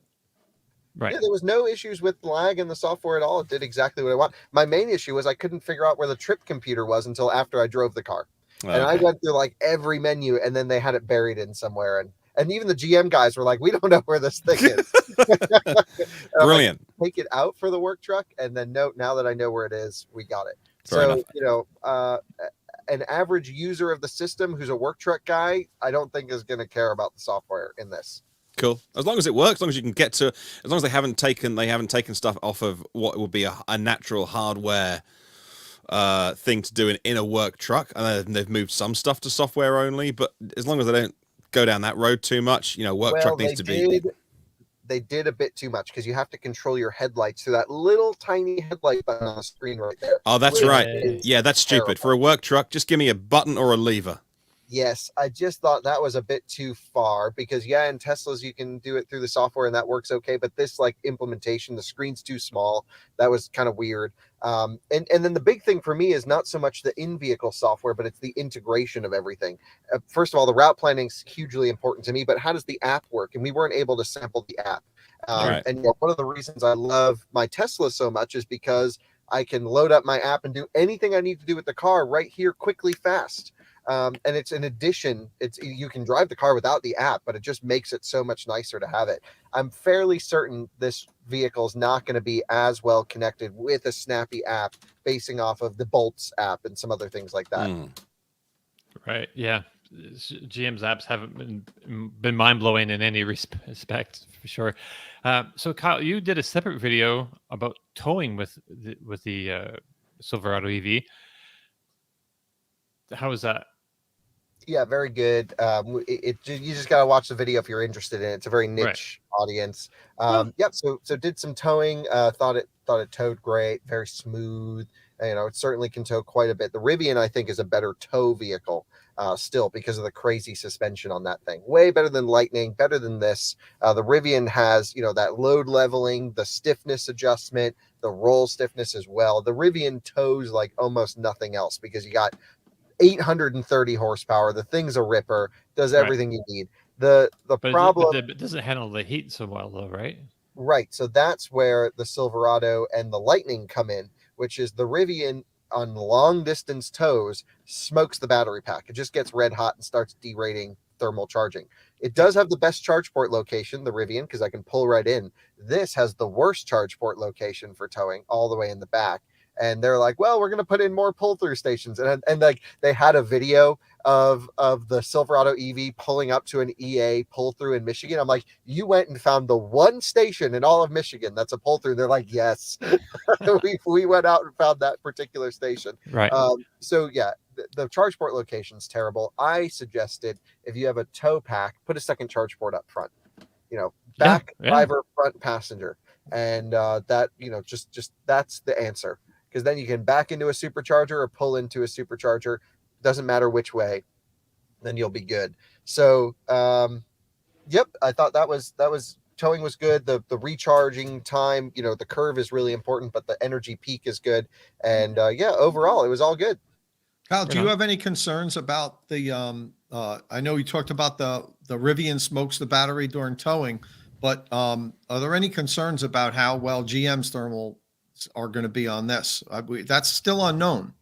[SPEAKER 2] Right.
[SPEAKER 4] Yeah, there was no issues with lag in the software at all. It did exactly what I want. My main issue was I couldn't figure out where the trip computer was until after I drove the car. And I went through like every menu, and then they had it buried in somewhere. And even the GM guys were like, we don't know where this thing is.
[SPEAKER 1] Brilliant.
[SPEAKER 4] Like, take it out for the work truck. And then now that I know where it is, we got it.
[SPEAKER 1] Fair enough.
[SPEAKER 4] You know, an average user of the system who's a work truck guy, I don't think is going to care about the software in this.
[SPEAKER 1] Cool. As long as it works, as long as you can get to, as long as they haven't taken stuff off of what would be a natural hardware thing to do in a work truck, and they've moved some stuff to software only. But as long as they don't go down that road too much, you know, work truck needs to be.
[SPEAKER 4] They did a bit too much because you have to control your headlights through that little tiny headlight button on the screen right there.
[SPEAKER 1] Oh, that's right. Yeah, that's stupid. For a work truck, just give me a button or a lever.
[SPEAKER 4] Yes, I just thought that was a bit too far because, yeah, in Teslas, you can do it through the software and that works okay. But this like implementation, the screen's too small. That was kind of weird. And then the big thing for me is not so much the in-vehicle software, but it's the integration of everything. First of all, the route planning is hugely important to me, but how does the app work? And we weren't able to sample the app.
[SPEAKER 1] Right.
[SPEAKER 4] And you know, one of the reasons I love my Tesla so much is because I can load up my app and do anything I need to do with the car right here, quickly, fast. And it's an addition. You can drive the car without the app, but it just makes it so much nicer to have it. I'm fairly certain this vehicle is not going to be as well connected with a snappy app basing off of the Bolts app and some other things like that.
[SPEAKER 2] Right. Yeah. GM's apps haven't been mind-blowing in any respect, for sure. So Kyle, you did a separate video about towing with the Silverado EV. How was that?
[SPEAKER 4] Yeah, very good. You just got to watch the video if you're interested in it. It's a very niche audience. Yep. So did some towing. Thought it towed great. Very smooth. You know, it certainly can tow quite a bit. The Rivian, I think, is a better tow vehicle still because of the crazy suspension on that thing. Way better than Lightning. Better than this. The Rivian has, you know, that load leveling, the stiffness adjustment, the roll stiffness as well. The Rivian tows like almost nothing else because you got 830 horsepower. The thing's a ripper, does everything you need. The problem
[SPEAKER 2] it doesn't handle the heat so well though, right?
[SPEAKER 4] Right. So that's where the Silverado and the Lightning come in, which is the Rivian on long distance tows smokes the battery pack. It just gets red hot and starts derating thermal charging. It does have the best charge port location, the Rivian, because I can pull right in. This has the worst charge port location for towing, all the way in the back. And they're like, well, we're going to put in more pull-through stations. And like they had a video of the Silverado EV pulling up to an EA pull-through in Michigan. I'm like, you went and found the one station in all of Michigan that's a pull-through. They're like, yes. we went out and found that particular station.
[SPEAKER 2] Right.
[SPEAKER 4] So yeah, the charge port location's terrible. I suggested if you have a tow pack, put a second charge port up front. You know, back driver, front passenger. And that, you know, just that's the answer. Because then you can back into a supercharger or pull into a supercharger. Doesn't matter which way, then you'll be good. So, yep, I thought that was towing was good. The recharging time, you know, the curve is really important, but the energy peak is good. And yeah, overall, it was all good.
[SPEAKER 3] Kyle, do you have any concerns about the? I know you talked about the Rivian smokes the battery during towing, but are there any concerns about how well GM's thermal are going to be on this? That's still unknown.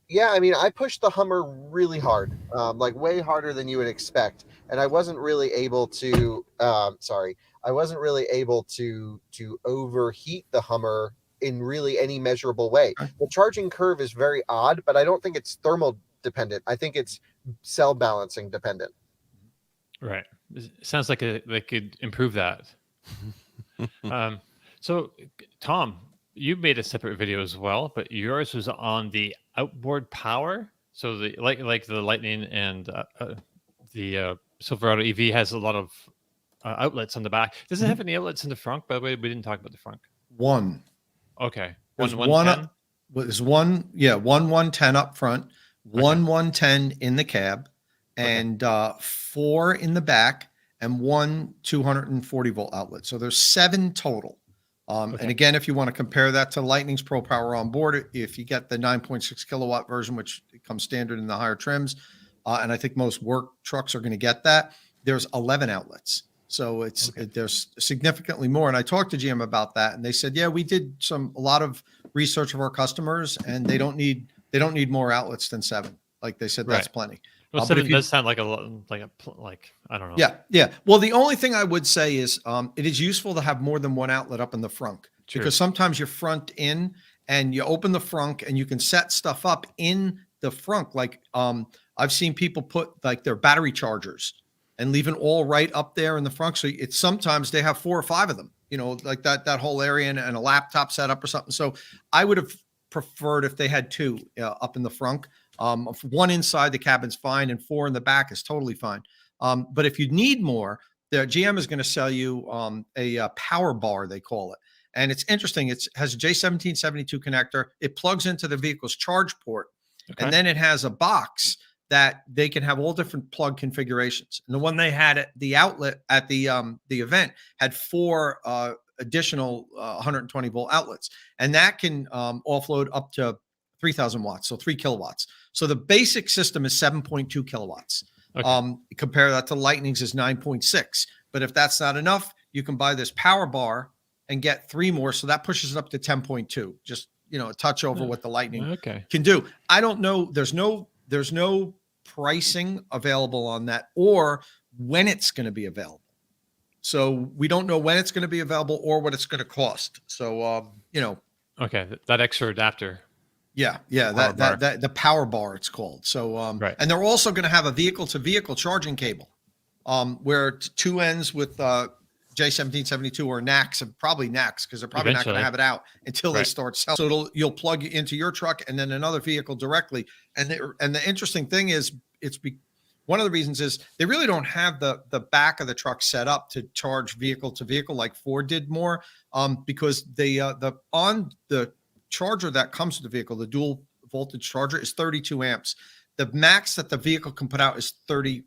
[SPEAKER 4] Yeah, I mean, I pushed the Hummer really hard, like way harder than you would expect, and I wasn't really able to. I wasn't really able to overheat the Hummer in really any measurable way. The charging curve is very odd, but I don't think it's thermal dependent. I think it's cell balancing dependent.
[SPEAKER 2] Right. It sounds like they could improve that. So, Tom, you made a separate video as well, but yours was on the outboard power. So the like the Lightning and the Silverado EV has a lot of outlets on the back. Does it have any outlets in the front? By the way, we didn't talk about the front.
[SPEAKER 3] One.
[SPEAKER 2] Okay.
[SPEAKER 3] There's
[SPEAKER 2] 110?
[SPEAKER 3] There's one 110 up front, one 110 in the cab, and 4 in the back, and one 240 volt outlet. So there's 7 total. And again, if you want to compare that to Lightning's Pro Power Onboard, if you get the 9.6 kilowatt version, which comes standard in the higher trims, and I think most work trucks are going to get that, there's 11 outlets. So there's significantly more. And I talked to GM about that, and they said, yeah, we did a lot of research of our customers, and they don't need more outlets than 7. Like they said, that's plenty.
[SPEAKER 2] Well, 7 does sound like I don't know.
[SPEAKER 3] Yeah. Well, the only thing I would say is it is useful to have more than one outlet up in the frunk, because sometimes you're front in and you open the frunk and you can set stuff up in the frunk. Like I've seen people put like their battery chargers and leave it all right up there in the frunk. So it's sometimes they have 4 or 5 of them, like that whole area and a laptop setup or something. So I would have preferred if they had 2 up in the frunk. 1 inside the cabin's fine, and 4 in the back is totally fine. But if you need more, the GM is going to sell you a power bar, they call it. And it's interesting. It has a J1772 connector. It plugs into the vehicle's charge port. And then it has a box that they can have all different plug configurations. And the one they had at the outlet at the event had 4 additional 120 volt outlets. And that can offload up to 3,000 watts, so 3 kilowatts. So the basic system is 7.2 kilowatts. Compare that to Lightning's is 9.6. But if that's not enough, you can buy this power bar and get 3 more. So that pushes it up to 10.2. Just, a touch over what the Lightning can do. I don't know. There's no pricing available on that or when it's going to be available. So we don't know when it's going to be available or what it's going to cost. So,
[SPEAKER 2] that extra adapter.
[SPEAKER 3] Yeah, that the power bar it's called. So and they're also going to have a vehicle to vehicle charging cable, where 2 ends with J1772 or NACS, and probably NACS, because they're probably not going to have it out until they start selling. So you'll plug it into your truck and then another vehicle directly. And the interesting thing is one of the reasons is they really don't have the back of the truck set up to charge vehicle to vehicle like Ford did more, because the charger that comes with the vehicle, the dual voltage charger, is 32 amps. The max that the vehicle can put out is 30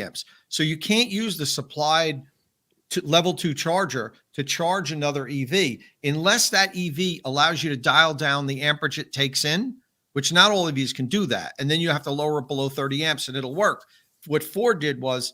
[SPEAKER 3] amps. So you can't use the supplied level 2 charger to charge another EV unless that EV allows you to dial down the amperage it takes in, which not all EVs can do that. And then you have to lower it below 30 amps and it'll work. What Ford did was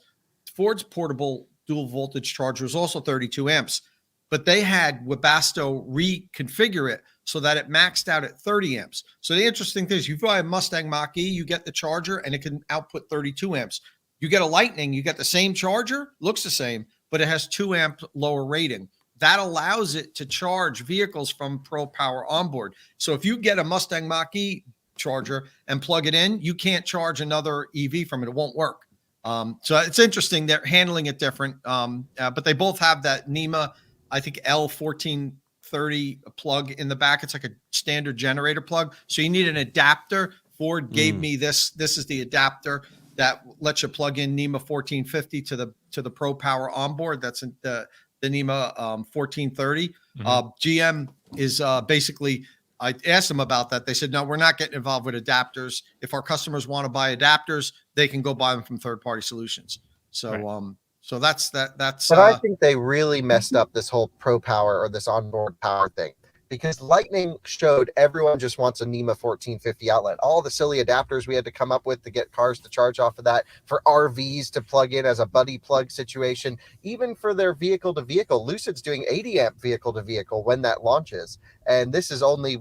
[SPEAKER 3] Ford's portable dual voltage charger was also 32 amps, but they had Webasto reconfigure it so that it maxed out at 30 amps. So the interesting thing is you buy a Mustang Mach-E, you get the charger and it can output 32 amps. You get a Lightning, you get the same charger, looks the same, but it has 2 amp lower rating. That allows it to charge vehicles from Pro Power Onboard. So if you get a Mustang Mach-E charger and plug it in, you can't charge another EV from it. It won't work. So it's interesting. They're handling it different. But they both have that NEMA, I think L1430 plug in the back. It's like a standard generator plug. So you need an adapter. Ford gave me this. This is the adapter that lets you plug in NEMA 1450 to the Pro Power Onboard. That's in the NEMA 1430. GM is basically, I asked them about that. They said, no, we're not getting involved with adapters. If our customers want to buy adapters, they can go buy them from third-party solutions. So, so that's that. That's.
[SPEAKER 4] But I think they really messed up this whole Pro Power or this onboard power thing, because Lightning showed everyone just wants a NEMA 1450 outlet. All the silly adapters we had to come up with to get cars to charge off of that, for RVs to plug in as a buddy plug situation, even for their vehicle to vehicle. Lucid's doing 80 amp vehicle to vehicle when that launches. And this is only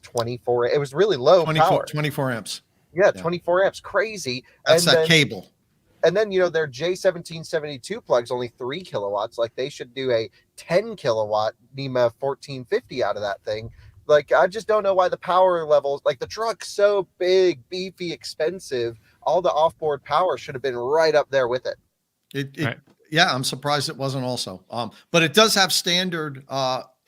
[SPEAKER 4] 24. It was really low
[SPEAKER 3] 24 amps.
[SPEAKER 4] Yeah, 24 amps. Crazy.
[SPEAKER 3] That's that cable.
[SPEAKER 4] And then, their J1772 plug's only 3 kilowatts. Like they should do a 10 kilowatt NEMA 1450 out of that thing. Like, I just don't know why the power levels, like the truck's so big, beefy, expensive. All the offboard power should have been right up there with it.
[SPEAKER 2] Right.
[SPEAKER 3] Yeah, I'm surprised it wasn't also. But it does have standard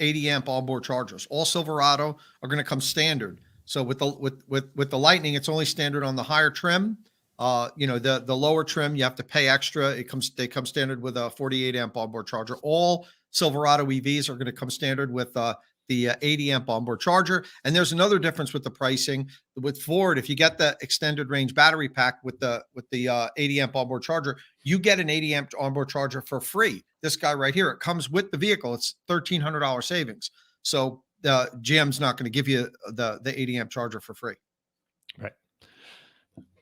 [SPEAKER 3] 80 amp onboard chargers. All Silverado are going to come standard. So with the Lightning, it's only standard on the higher trim. The lower trim, you have to pay extra. They come standard with a 48 amp onboard charger. All Silverado EVs are going to come standard with the 80 amp onboard charger. And there's another difference with the pricing with Ford. If you get the extended range battery pack with the 80 amp onboard charger, you get an 80 amp onboard charger for free. This guy right here, it comes with the vehicle. It's $1,300 savings. So GM's not going to give you the 80 amp charger for free.
[SPEAKER 2] Right.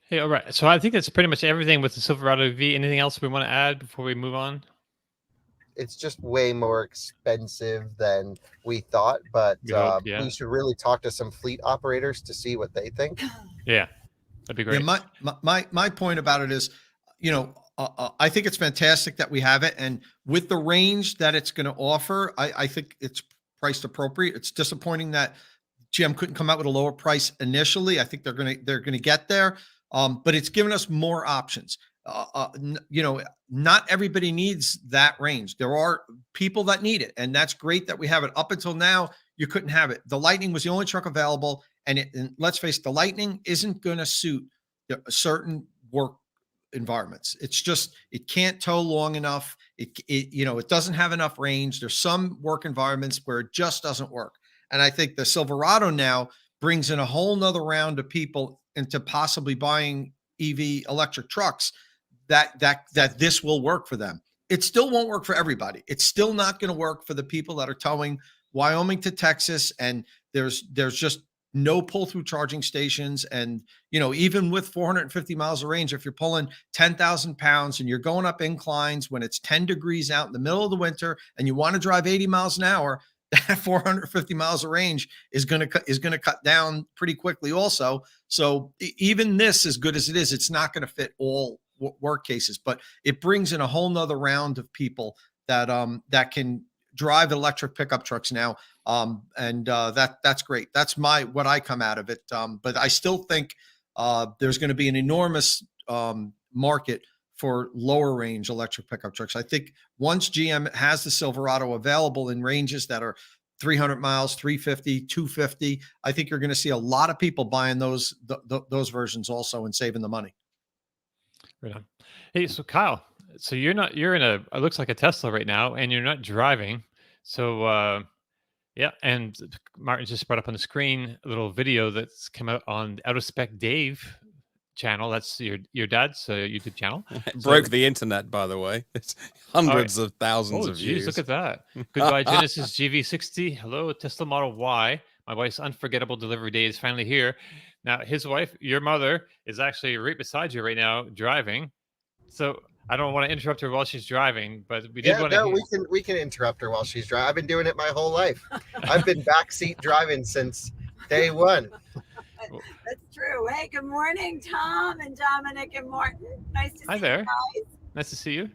[SPEAKER 2] Hey, all right. So I think that's pretty much everything with the Silverado EV. Anything else we want to add before we move on?
[SPEAKER 4] It's just way more expensive than we thought, but we should really talk to some fleet operators to see what they think.
[SPEAKER 2] Yeah, that'd be great.
[SPEAKER 3] Yeah, my point about it is, I think it's fantastic that we have it, and with the range that it's going to offer, I think it's priced appropriate. It's disappointing that GM couldn't come out with a lower price initially. I think they're gonna get there, but it's given us more options. Not everybody needs that range. There are people that need it, and that's great that we have it. Up until now, you couldn't have it. The Lightning was the only truck available, and let's face it, the Lightning isn't going to suit certain work environments. It's just, it can't tow long enough. It doesn't have enough range. There's some work environments where it just doesn't work. And I think the Silverado now brings in a whole nother round of people into possibly buying EV electric trucks that this will work for them. It still won't work for everybody. It's still not going to work for the people that are towing Wyoming to Texas, and there's just no pull-through charging stations. And even with 450 miles of range, if you're pulling 10,000 pounds and you're going up inclines when it's 10 degrees out in the middle of the winter and you want to drive 80 miles an hour, that 450 miles of range is going to cut down pretty quickly also. So even this, as good as it is, it's not going to fit all work cases, but it brings in a whole nother round of people that can drive electric pickup trucks now. That's great. That's what I come out of it. But I still think there's going to be an enormous market for lower range electric pickup trucks. I think once GM has the Silverado available in ranges that are 300 miles, 350, 250, I think you're going to see a lot of people buying those versions also and saving the money.
[SPEAKER 2] Right on. Hey, so Kyle, so you're in it looks like a Tesla right now, and you're not driving. So yeah, and Martin just brought up on the screen a little video that's come out on Out of Spec Dave channel. That's your dad's YouTube channel.
[SPEAKER 1] Broke the internet, by the way. It's hundreds of thousands of views.
[SPEAKER 2] Look at that. Goodbye, Genesis GV60. Hello, Tesla Model Y. My wife's unforgettable delivery day is finally here. Now, his wife, your mother, is actually right beside you right now driving. So I don't want to interrupt her while she's driving, but we did want to.
[SPEAKER 4] We can interrupt her while she's driving. I've been doing it my whole life. I've been backseat driving since day one.
[SPEAKER 5] That's true. Hey, good morning, Tom and Dominic and Martin. Nice to see
[SPEAKER 2] Hi there.
[SPEAKER 5] you guys.
[SPEAKER 2] Nice to see you.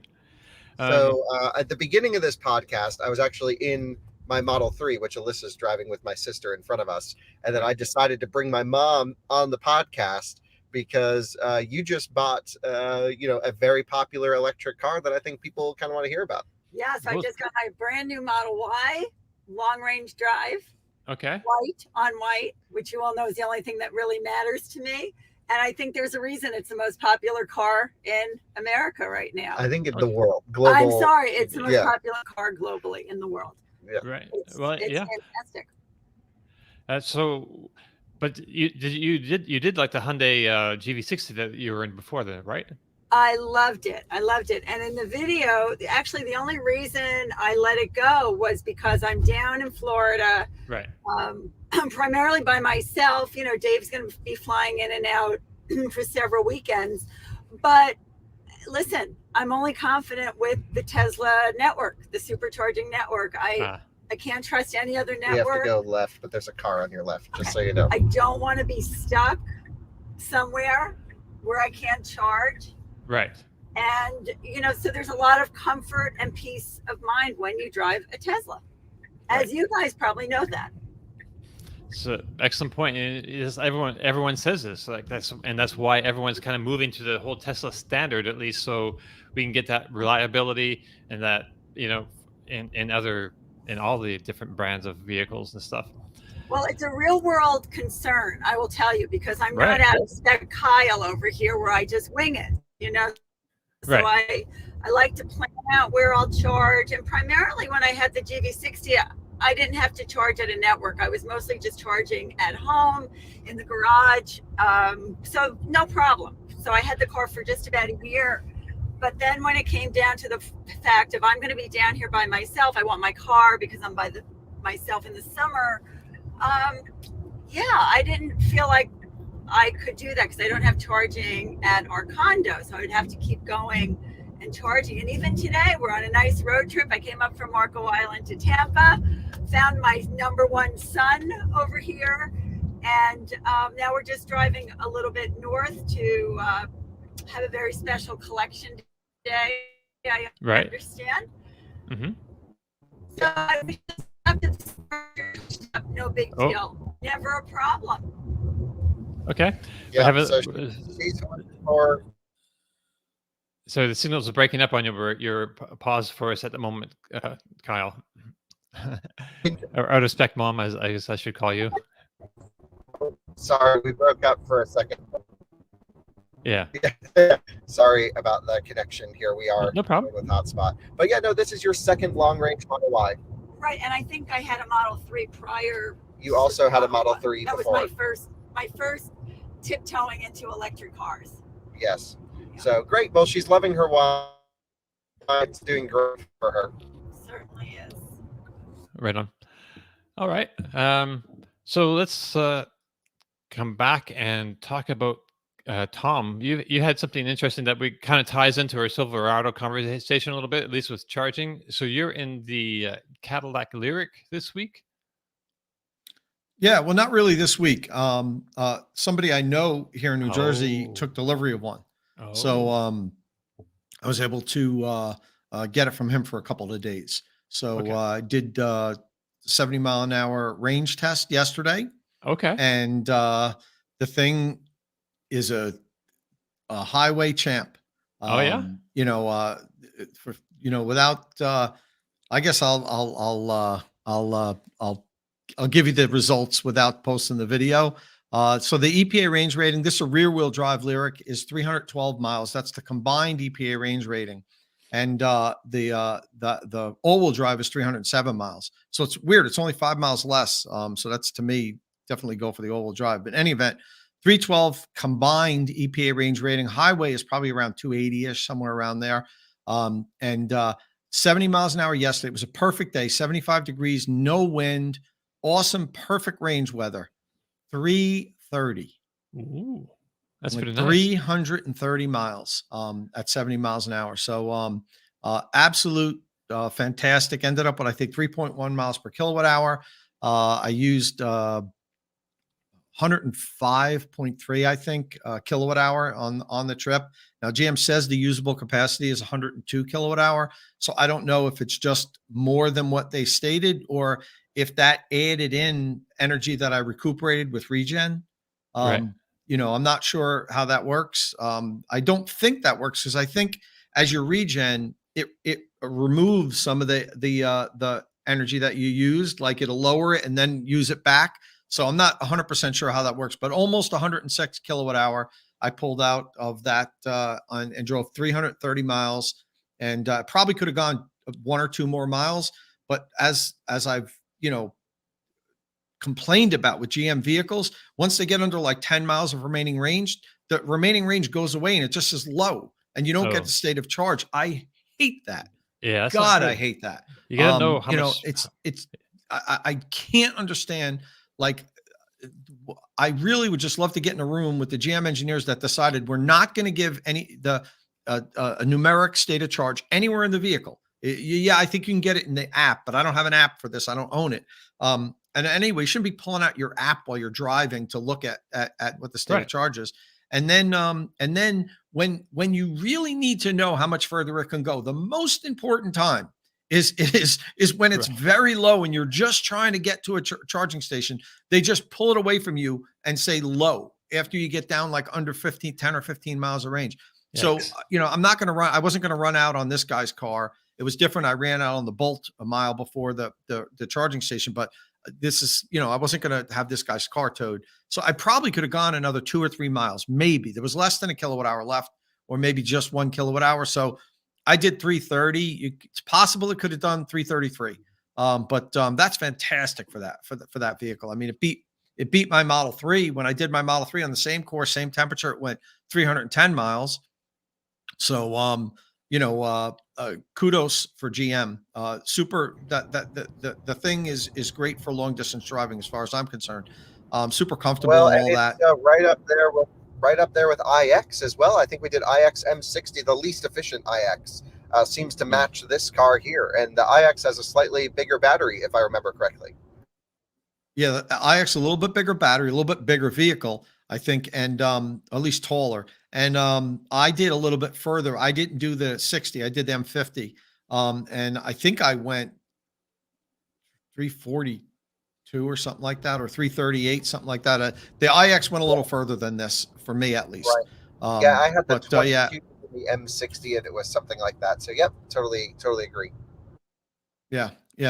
[SPEAKER 4] So at the beginning of this podcast, I was actually in my Model 3, which Alyssa's driving with my sister in front of us. And then I decided to bring my mom on the podcast because you just bought, a very popular electric car that I think people kind of want to hear about.
[SPEAKER 5] Yes, I just got my brand new Model Y, long range drive.
[SPEAKER 2] Okay.
[SPEAKER 5] White on white, which you all know is the only thing that really matters to me. And I think there's a reason it's the most popular car in America right now.
[SPEAKER 4] I think in the world. Global.
[SPEAKER 5] I'm sorry. It's the most popular car globally in the world.
[SPEAKER 4] Yeah.
[SPEAKER 2] Right.
[SPEAKER 5] It's fantastic.
[SPEAKER 2] So, but you did like the Hyundai GV60 that you were in before that, right?
[SPEAKER 5] I loved it. And in the video, actually, the only reason I let it go was because I'm down in Florida,
[SPEAKER 2] right?
[SPEAKER 5] Primarily by myself. Dave's going to be flying in and out for several weekends. But listen, I'm only confident with the Tesla network, the supercharging network. I can't trust any other network.
[SPEAKER 4] You have to go left, but there's a car on your left, just so you know.
[SPEAKER 5] I don't want to be stuck somewhere where I can't charge.
[SPEAKER 2] Right.
[SPEAKER 5] And, so there's a lot of comfort and peace of mind when you drive a Tesla, as you guys probably know that.
[SPEAKER 2] So excellent point. And it is, everyone says this, like that's why everyone's kind of moving to the whole Tesla standard, at least, so we can get that reliability and that, you know, in all the different brands of vehicles and stuff.
[SPEAKER 5] Well, it's a real world concern, I will tell you, because I'm
[SPEAKER 2] Right.
[SPEAKER 5] not out spec Kyle over here where I just wing it, you know. So
[SPEAKER 2] Right.
[SPEAKER 5] I like to plan out where I'll charge, and primarily when I had the GV60, I didn't have to charge at a network. I was mostly just charging at home in the garage, so no problem. So I had the car for just about a year. But then when it came down to the fact of I'm going to be down here by myself, I want my car because I'm by myself in the summer. Yeah, I didn't feel like I could do that because I don't have charging at our condo. So I'd have to keep going and charging. And even today, we're on a nice road trip. I came up from Marco Island to Tampa, found my #1 son over here. And now we're just driving a little bit north to have a very special collection day. I understand.
[SPEAKER 2] Mm-hmm.
[SPEAKER 5] So I was just up to the no big deal. Never a problem.
[SPEAKER 2] Okay.
[SPEAKER 4] Yeah.
[SPEAKER 2] So the signals are breaking up on your pause for us at the moment, Kyle. Or out of spec mom, as I guess I should call you.
[SPEAKER 4] Sorry, we broke up for a second.
[SPEAKER 2] Yeah.
[SPEAKER 4] Sorry about the connection here. We are
[SPEAKER 2] no problem
[SPEAKER 4] with hotspot. But yeah, no, this is your second long range Model Y.
[SPEAKER 5] Right, and I think I had a Model 3 prior.
[SPEAKER 4] You also had a Model 3
[SPEAKER 5] that
[SPEAKER 4] before.
[SPEAKER 5] That was my first tiptoeing into electric cars.
[SPEAKER 4] Yes. Yeah. So great. Well, she's loving her Y. It's doing great for her.
[SPEAKER 5] Certainly is.
[SPEAKER 2] Right on. All right. So let's come back and talk about Tom. You had something interesting that we kind of ties into our Silverado conversation a little bit, at least with charging. So you're in the Cadillac Lyriq this week?
[SPEAKER 3] Yeah, well, not really this week. Somebody I know here in New Jersey took delivery of one. So I was able to get it from him for a couple of days. So I did 70 mile an hour range test yesterday.
[SPEAKER 2] Okay.
[SPEAKER 3] And the thing is a highway champ. You know, without I guess I'll give you the results without posting the video. So the EPA range rating, this is a rear wheel drive Lyriq, is 312 miles. That's the combined EPA range rating. And the all wheel drive is 307 miles. So it's weird. It's only 5 miles less. So that's, to me, definitely go for the all wheel drive. But in any event, 312 combined EPA range rating. Highway is probably around 280-ish, somewhere around there. 70 miles an hour yesterday. It was a perfect day, 75 degrees, no wind, awesome, perfect range weather. 330.
[SPEAKER 2] Ooh, that's pretty nice.
[SPEAKER 3] 330 miles at 70 miles an hour. So absolute fantastic. Ended up with, I think, 3.1 miles per kilowatt hour. I used 105.3, I think, kilowatt hour on the trip. Now, GM says the usable capacity is 102 kilowatt hour. So I don't know if it's just more than what they stated or if that added in energy that I recuperated with regen.
[SPEAKER 2] Right.
[SPEAKER 3] You know, I'm not sure how that works. I don't think that works because I think as you regen, it removes some of the energy that you used, like it'll lower it and then use it back. So I'm not 100% sure how that works, but almost 106 kilowatt hour I pulled out of that and drove 330 miles, and probably could have gone 1 or 2 more miles. But as I've complained about with GM vehicles, once they get under like 10 miles of remaining range, the remaining range goes away and it just is low, and you don't get the state of charge. I hate that.
[SPEAKER 2] Yeah,
[SPEAKER 3] God, I hate that.
[SPEAKER 2] You gotta know how much.
[SPEAKER 3] I can't understand. Like, I really would just love to get in a room with the GM engineers that decided we're not going to give a numeric state of charge anywhere in the vehicle. Yeah, I think you can get it in the app, but I don't have an app for this. I don't own it. And anyway, you shouldn't be pulling out your app while you're driving to look at what the state of charge is. And then when you really need to know how much further it can go, the most important time is when it's very low and you're just trying to get to a charging station. They just pull it away from you and say low after you get down like under 10 or 15 miles of range. Yikes. So, I wasn't going to run out on this guy's car. It was different. I ran out on the Bolt a mile before the charging station, but this is, I wasn't going to have this guy's car towed. So I probably could have gone another 2 or 3 miles. Maybe there was less than a kilowatt hour left, or maybe just 1 kilowatt hour. So I did 330. It's possible it could have done 333. But that's fantastic for that vehicle. I mean, it beat my Model 3. When I did my Model 3 on the same course, same temperature, it went 310 miles. So, kudos for GM. Super. The thing is great for long distance driving, as far as I'm concerned. Super comfortable and all that.
[SPEAKER 4] Right up there with iX as well. I think we did iX M60, the least efficient iX. Seems to match this car here, and the iX has a slightly bigger battery, if I remember correctly.
[SPEAKER 3] Yeah, the iX a little bit bigger battery, a little bit bigger vehicle, I think, and at least taller. And I did a little bit further. I didn't do the 60. I did the M50, and I think I went 342 or something like that, or 338, something like that. The iX went a little further than this for me, at least.
[SPEAKER 4] Right. Yeah, I had the 22, the M60, and it was something like that. So, yep, totally agree.
[SPEAKER 3] Yeah.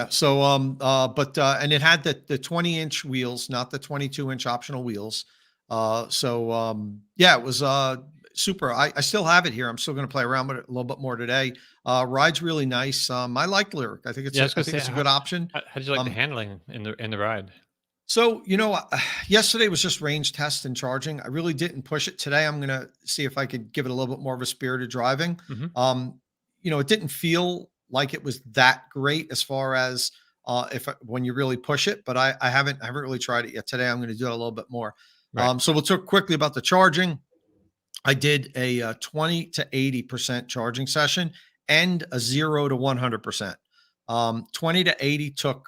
[SPEAKER 3] So, and it had the 20-inch wheels, not the 22-inch optional wheels. It was super. I still have it here. I'm still going to play around with it a little bit more today. Ride's really nice. I like Lyriq. I think it's a good option.
[SPEAKER 2] How did you like the handling in the ride?
[SPEAKER 3] So, yesterday was just range test and charging. I really didn't push it. Today, I'm going to see if I could give it a little bit more of a spirited driving. Mm-hmm. It didn't feel like it was that great as far as when you really push it, but I haven't really tried it yet. Today, I'm going to do it a little bit more. Right. So we'll talk quickly about the charging. I did a 20 to 80% charging session and a 0 to 100%. 20 to 80 took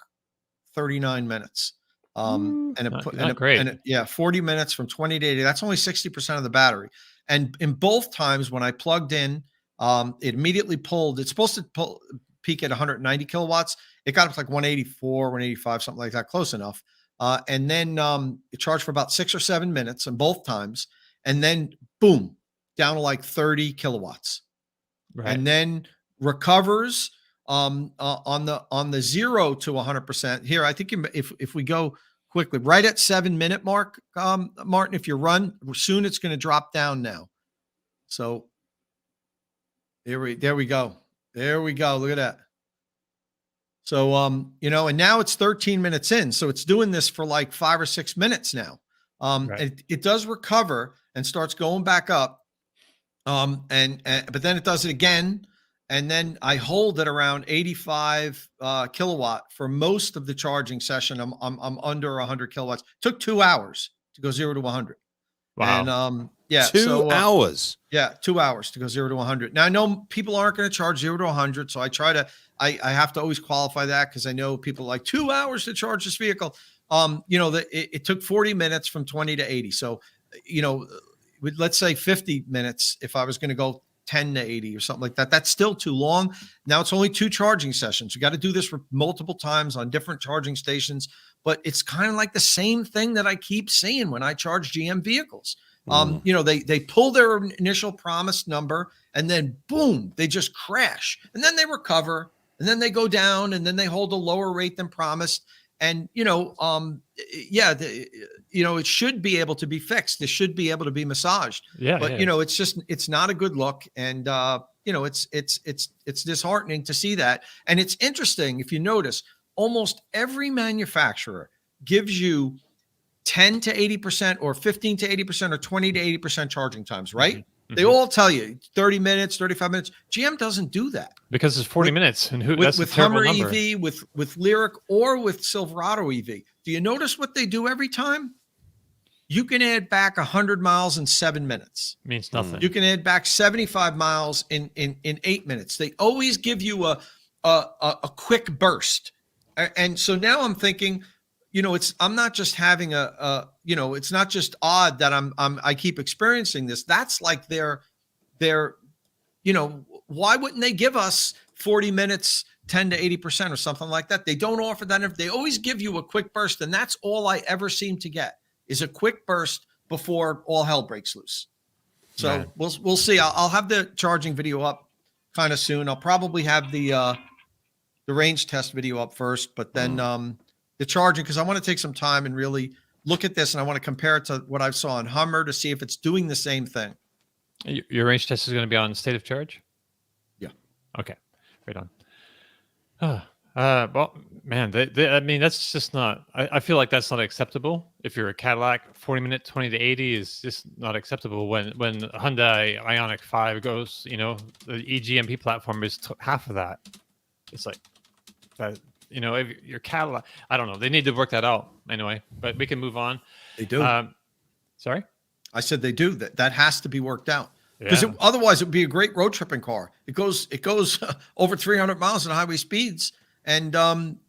[SPEAKER 3] 39 minutes.
[SPEAKER 2] Great.
[SPEAKER 3] 40 minutes from 20 to 80. That's only 60% of the battery. And in both times when I plugged in, it immediately pulled. It's supposed to peak at 190 kilowatts. It got up to like 184, 185, something like that, close enough. And then it charged for about 6 or 7 minutes in both times. And then boom, down to like 30 kilowatts. Right. And then recovers on the 0 to 100%. Here, I think if we go quickly, right at 7-minute mark, Martin, if you run, soon it's going to drop down now. So there we go. There we go. Look at that. So, and now it's 13 minutes in. So it's doing this for like 5 or 6 minutes now. Right. It does recover and starts going back up. But then it does it again. And then I hold it around 85 kilowatt for most of the charging session. I'm under 100 kilowatts. Took 2 hours to go 0 to 100.
[SPEAKER 2] Wow.
[SPEAKER 3] And
[SPEAKER 1] 2 hours.
[SPEAKER 3] Yeah, 2 hours to go 0 to 100. Now I know people aren't going to charge 0 to 100, so I try to. I have to always qualify that because I know people like 2 hours to charge this vehicle. It took 40 minutes from 20 to 80. So, let's say 50 minutes if I was going to go 10 to 80 or something like that. That's still too long. Now it's only 2 charging sessions. You got to do this for multiple times on different charging stations, but it's kind of like the same thing that I keep saying when I charge GM vehicles. They pull their initial promised number and then boom, they just crash and then they recover and then they go down and then they hold a lower rate than promised. And, it should be able to be fixed. This should be able to be massaged. But it's not a good look. And, it's disheartening to see that. And it's interesting. If you notice, almost every manufacturer gives you 10 to 80% or 15 to 80% or 20 to 80% charging times, right? Mm-hmm. They all tell you 30 minutes, 35 minutes. GM doesn't do that.
[SPEAKER 2] Because it's 40 minutes. And
[SPEAKER 3] with Hummer number. EV, with Lyriq, or with Silverado EV. Do you notice what they do every time? You can add back 100 miles in 7 minutes.
[SPEAKER 2] Means nothing.
[SPEAKER 3] You can add back 75 miles in 8 minutes. They always give you a quick burst. And so now I'm thinking, I'm not just having it's not just odd that I keep experiencing this. That's like their why wouldn't they give us 40 minutes 10 to 80% or something like that. They don't offer that. They always give you a quick burst, and that's all I ever seem to get is a quick burst before all hell breaks loose. So we'll see. I'll have the charging video up kind of soon. I'll probably have the range test video up first, but then the charging, because I want to take some time and really look at this, and I want to compare it to what I saw on Hummer to see if it's doing the same thing.
[SPEAKER 2] Your range test is going to be on state of charge?
[SPEAKER 3] Yeah.
[SPEAKER 2] Okay. Right on. Well, man, I mean, that's just not, I feel like that's not acceptable. If you're a Cadillac, 40-minute 20 to 80 is just not acceptable. When Hyundai Ioniq 5 goes, the eGMP platform is half of that. It's like that, if your Cadillac, I don't know. They need to work that out anyway, but we can move on.
[SPEAKER 3] They do.
[SPEAKER 2] Sorry?
[SPEAKER 3] I said they do. That has to be worked out. Because otherwise it would be a great road tripping car. It goes over 300 miles at highway speeds. And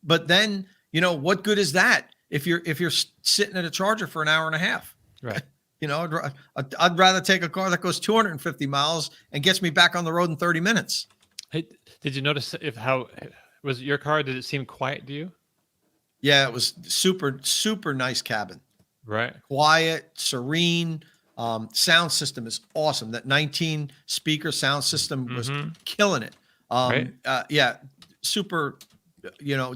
[SPEAKER 3] but then, what good is that if you're sitting at a charger for an hour and a half?
[SPEAKER 2] Right.
[SPEAKER 3] I'd rather take a car that goes 250 miles and gets me back on the road in 30 minutes.
[SPEAKER 2] Hey, did you notice how was your car? Did it seem quiet to you?
[SPEAKER 3] Yeah, it was super nice cabin.
[SPEAKER 2] Right.
[SPEAKER 3] Quiet, serene. Sound system is awesome. That 19 speaker sound system was killing it.
[SPEAKER 2] Right.
[SPEAKER 3] Super,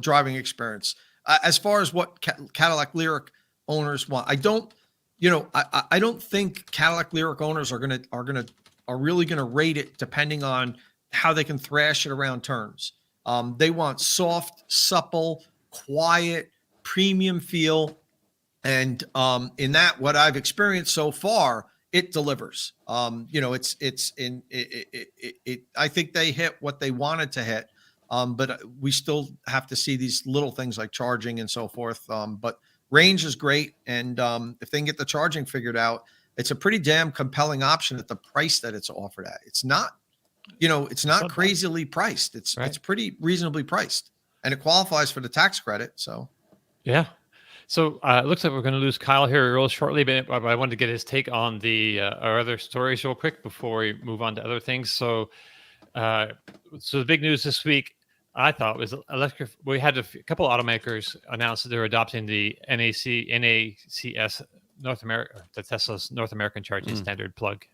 [SPEAKER 3] driving experience. As far as what Cadillac Lyriq owners want, I don't think Cadillac Lyriq owners are really gonna rate it depending on how they can thrash it around turns. They want soft, supple, quiet, premium feel. And in that, what I've experienced so far, it delivers. I think they hit what they wanted to hit, but we still have to see these little things like charging and so forth. But range is great, and if they can get the charging figured out, it's a pretty damn compelling option at the price that it's offered at. It's not, it's not crazily priced. It's pretty reasonably priced, and it qualifies for the tax credit. So,
[SPEAKER 2] yeah. So it looks like we're going to lose Kyle here real shortly, but I wanted to get his take on our other stories real quick before we move on to other things. So the big news this week, I thought, was electric. We had a couple automakers announce that they're adopting the NACS North America, the Tesla's North American charging standard plug.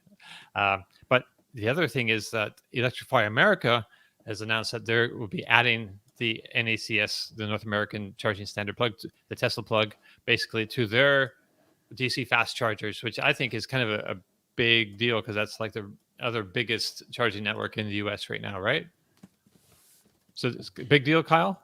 [SPEAKER 2] But the other thing is that Electrify America has announced that they will be adding the NACS, the North American charging standard plug, the Tesla plug, basically to their DC fast chargers, which I think is kind of a big deal because that's like the other biggest charging network in the US right now, right? So it's a big deal, Kyle?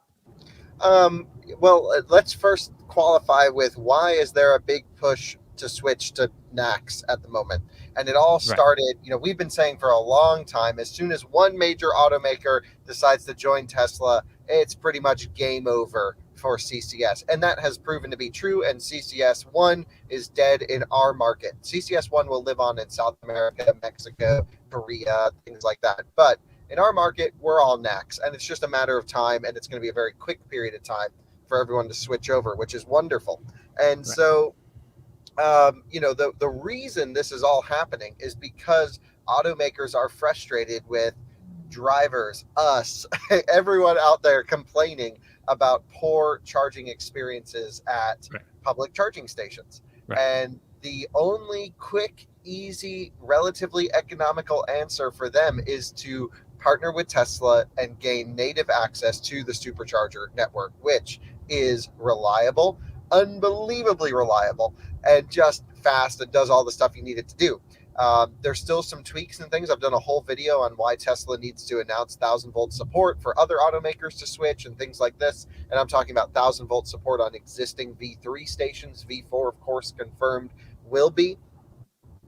[SPEAKER 4] Well, let's first qualify with why is there a big push to switch to NACS at the moment? And it all started, we've been saying for a long time, as soon as one major automaker decides to join Tesla, it's pretty much game over for CCS. And that has proven to be true. And CCS1 is dead in our market. CCS1 will live on in South America, Mexico, Korea, things like that. But in our market, we're all NACS. And it's just a matter of time. And it's going to be a very quick period of time for everyone to switch over, which is wonderful. And so, the reason this is all happening is because automakers are frustrated with drivers, us, everyone out there complaining about poor charging experiences at public charging stations. And the only quick, easy, relatively economical answer for them is to partner with Tesla and gain native access to the supercharger network, which is reliable, unbelievably reliable, and just fast and does all the stuff you need it to do. There's still some tweaks and things. I've done a whole video on why Tesla needs to announce 1,000-volt support for other automakers to switch and things like this. And I'm talking about 1,000-volt support on existing V3 stations. V4, of course, confirmed will be.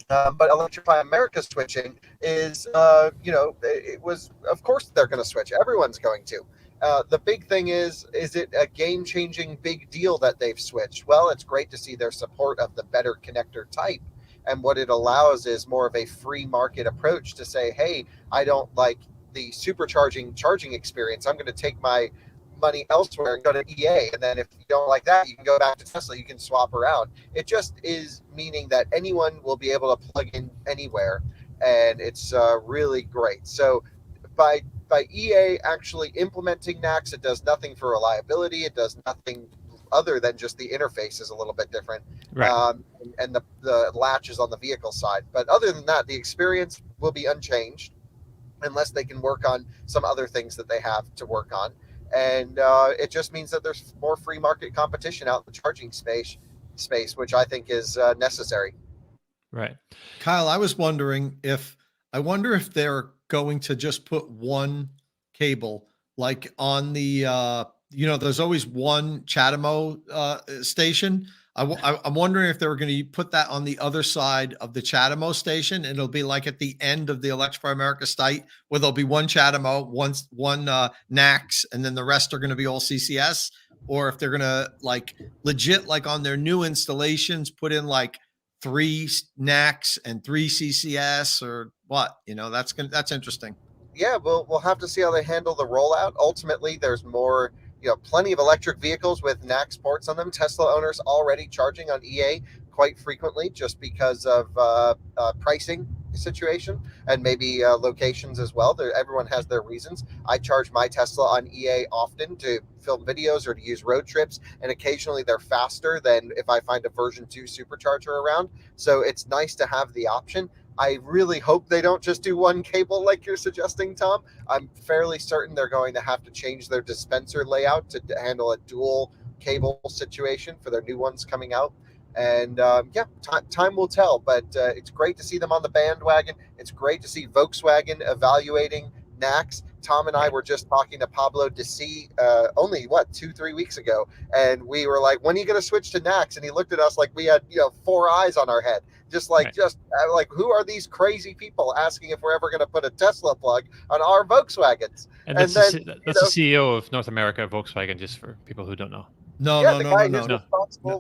[SPEAKER 4] But Electrify America switching is, it was, of course, they're going to switch. Everyone's going to. The big thing is it a game-changing big deal that they've switched? Well, it's great to see their support of the better connector type. And what it allows is more of a free market approach to say, hey, I don't like the supercharging charging experience. I'm going to take my money elsewhere and go to EA. And then if you don't like that, you can go back to Tesla. You can swap around. It just is meaning that anyone will be able to plug in anywhere. And it's really great. So by by EA actually implementing NACS, it does nothing for reliability. It does nothing other than just the interface is a little bit different,
[SPEAKER 2] Right.
[SPEAKER 4] and the latch is on the vehicle side. But other than that, the experience will be unchanged unless they can work on some other things that they have to work on. And it just means that there's more free market competition out in the charging space, which I think is necessary.
[SPEAKER 2] Right.
[SPEAKER 3] Kyle, I wonder if they're going to just put one cable, like on the, there's always one CHAdeMO station. I'm wondering if they were going to put that on the other side of the CHAdeMO station, and it'll be like at the end of the Electrify America site, where there'll be one CHAdeMO, one NACS, and then the rest are going to be all CCS. Or if they're going to like legit, like on their new installations, put in like 3 NACS and 3 CCS or what, that's interesting.
[SPEAKER 4] Yeah, we'll have to see how they handle the rollout. Ultimately, there's more, plenty of electric vehicles with NACS ports on them. Tesla owners already charging on EA quite frequently just because of pricing situation and maybe locations as well. Everyone has their reasons. I charge my Tesla on EA often to film videos or to use road trips, and occasionally they're faster than if I find a version 2 supercharger around. So it's nice to have the option. I really hope they don't just do one cable like you're suggesting, Tom. I'm fairly certain they're going to have to change their dispenser layout to handle a dual cable situation for their new ones coming out. And time will tell, but it's great to see them on the bandwagon. It's great to see Volkswagen evaluating NACS. Tom and I were just talking to Pablo Desi only 2-3 weeks ago, and we were like, when are you going to switch to NACS? And he looked at us like we had 4 eyes on our head, just like who are these crazy people asking if we're ever going to put a Tesla plug on our Volkswagens?
[SPEAKER 2] And that's the CEO of North America, Volkswagen, just for people who don't know.
[SPEAKER 3] No.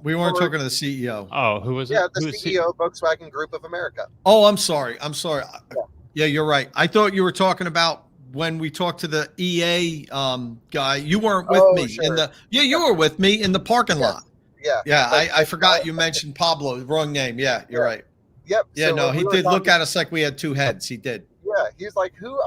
[SPEAKER 3] We weren't talking to the CEO.
[SPEAKER 2] Oh, who was it?
[SPEAKER 4] Yeah, the CEO of Volkswagen Group of America.
[SPEAKER 3] Oh, I'm sorry. Yeah, you're right. I thought you were talking about when we talked to the EA guy. You weren't with me sure. You were with me in the parking lot. Yeah. I forgot you mentioned Pablo, wrong name. Yeah, you're right.
[SPEAKER 4] Yep.
[SPEAKER 3] Yeah, so he did look at us like we had 2 heads. He did.
[SPEAKER 4] Yeah, he's like, who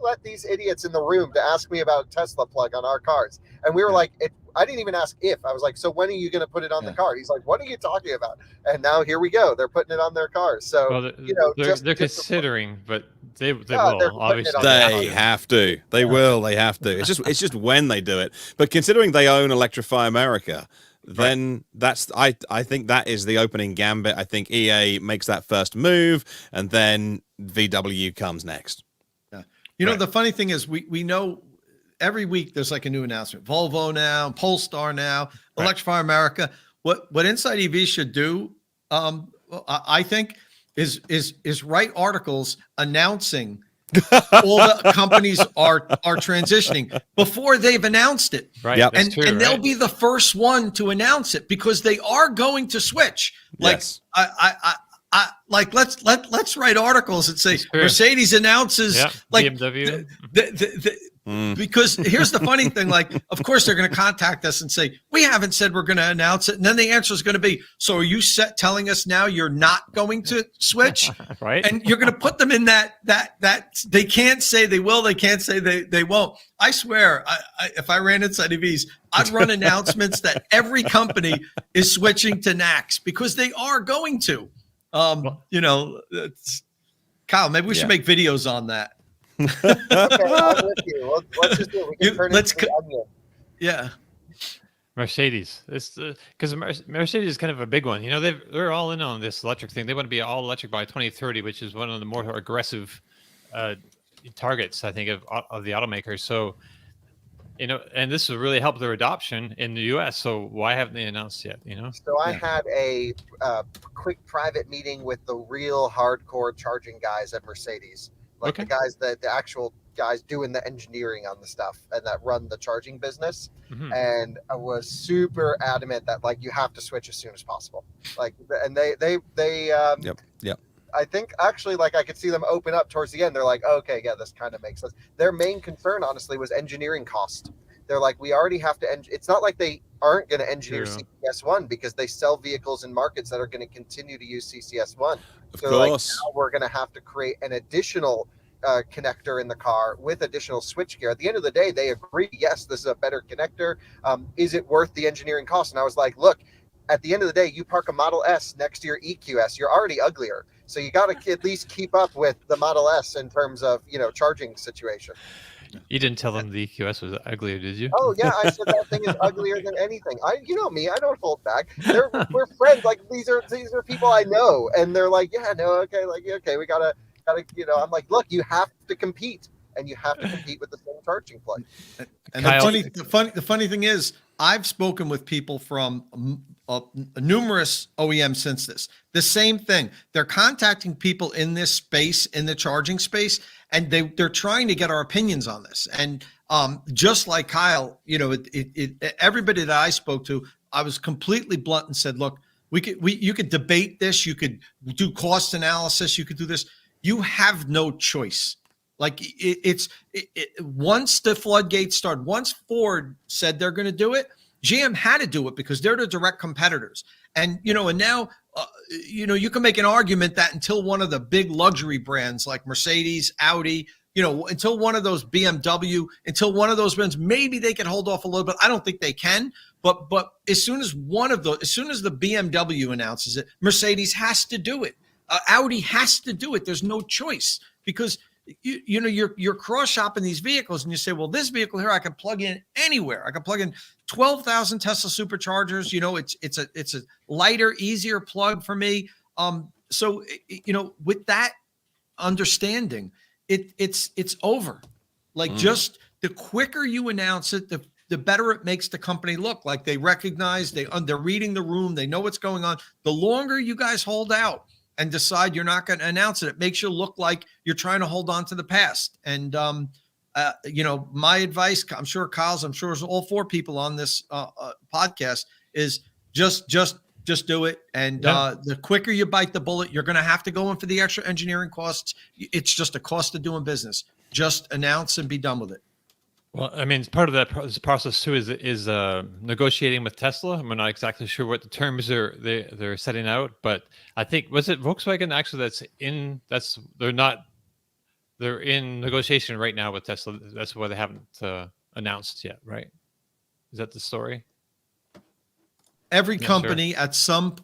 [SPEAKER 4] let these idiots in the room to ask me about Tesla plug on our cars? And we were like, I didn't even ask if. I was like, so when are you going to put it on the car? He's like, what are you talking about? And now here we go. They're putting it on their cars. So,
[SPEAKER 2] they're considering, but they will, obviously.
[SPEAKER 1] They have to. They will. They have to. It's just when they do it. But considering they own Electrify America, then I think that is the opening gambit. I think EA makes that first move, and then VW comes next.
[SPEAKER 3] Yeah. The funny thing is we know every week there's like a new announcement. Volvo now, Polestar now, Electrify America. What Inside EV should do, I think, is write articles announcing all the companies are transitioning before they've announced it.
[SPEAKER 2] Right. Yep.
[SPEAKER 3] And they'll be the first one to announce it because they are going to switch. Like let's write articles and say Mercedes announces like BMW. Because here's the funny thing, like, of course they're going to contact us and say, we haven't said we're going to announce it. And then the answer is going to be, so are you telling us now you're not going to switch?
[SPEAKER 2] Right.
[SPEAKER 3] And you're going to put them in that they can't say they will, they can't say they won't. I swear, if I ran Inside EVs, I'd run announcements that every company is switching to NACS because they are going to. Kyle, maybe we should make videos on that.
[SPEAKER 4] Okay, I'm with you. Let's just do it. We can turn it into the onion.
[SPEAKER 3] Yeah.
[SPEAKER 2] Mercedes. It's because Mercedes is kind of a big one. They're all in on this electric thing. They want to be all electric by 2030, which is one of the more aggressive targets, I think, of the automakers. So, and this will really help their adoption in the U.S. So why haven't they announced yet?
[SPEAKER 4] So I had a quick private meeting with the real hardcore charging guys at Mercedes. Like the guys the actual guys doing the engineering on the stuff and that run the charging business. Mm-hmm. And I was super adamant that you have to switch as soon as possible. And they
[SPEAKER 1] Yep.
[SPEAKER 4] I think actually I could see them open up towards the end. They're like, okay, yeah, this kind of makes sense. Their main concern, honestly, was engineering cost. They're like, we already have to, it's not like they aren't going to engineer CCS1 because they sell vehicles in markets that are going to continue to use CCS1.
[SPEAKER 1] Of course.
[SPEAKER 4] Now we're going to have to create an additional connector in the car with additional switchgear. At the end of the day, they agree, yes, this is a better connector. Is it worth the engineering cost? And I was like, look, at the end of the day, you park a Model S next to your EQS, you're already uglier. So you got to at least keep up with the Model S in terms of, charging situation.
[SPEAKER 2] You didn't tell them the EQS was uglier, did you?
[SPEAKER 4] Oh yeah, I said that thing is uglier than anything. You know me, I don't hold back. We're friends. Like these are people I know, and they're like, yeah, no, okay, like okay, we gotta, I'm like, look, you have to compete, and you have to compete with the same charging plug.
[SPEAKER 3] And the funny thing is, I've spoken with people from numerous OEMs since this. The same thing. They're contacting people in this space, in the charging space, and they're trying to get our opinions on this. And just like Kyle, everybody that I spoke to, I was completely blunt and said, look, you could debate this, you could do cost analysis, you could do this. You have no choice. Like once the floodgates started, once Ford said they're going to do it, GM had to do it because they're the direct competitors. And, and now, you can make an argument that until one of the big luxury brands like Mercedes, Audi, until one of those BMW, until one of those brands, maybe they can hold off a little bit. I don't think they can. But as soon as the BMW announces it, Mercedes has to do it. Audi has to do it. There's no choice because you're cross shopping these vehicles and you say, well, this vehicle here I can plug in anywhere. I can plug in 12,000 Tesla superchargers. It's a lighter, easier plug for me. So with that understanding, it's over. Like just the quicker you announce it, the better it makes the company look. Like they recognize they're reading the room, they know what's going on. The longer you guys hold out and decide you're not going to announce it, it makes you look like you're trying to hold on to the past. And, my advice, I'm sure Kyle's, I'm sure all four people on this podcast is just do it. And the quicker you bite the bullet, you're going to have to go in for the extra engineering costs. It's just a cost of doing business. Just announce and be done with it.
[SPEAKER 2] Well, I mean, part of that process too is negotiating with Tesla. I'm not exactly sure what the terms they're setting out, but I think was it Volkswagen actually they're in negotiation right now with Tesla. That's why they haven't announced yet, right? Is that the story?
[SPEAKER 3] Every company at some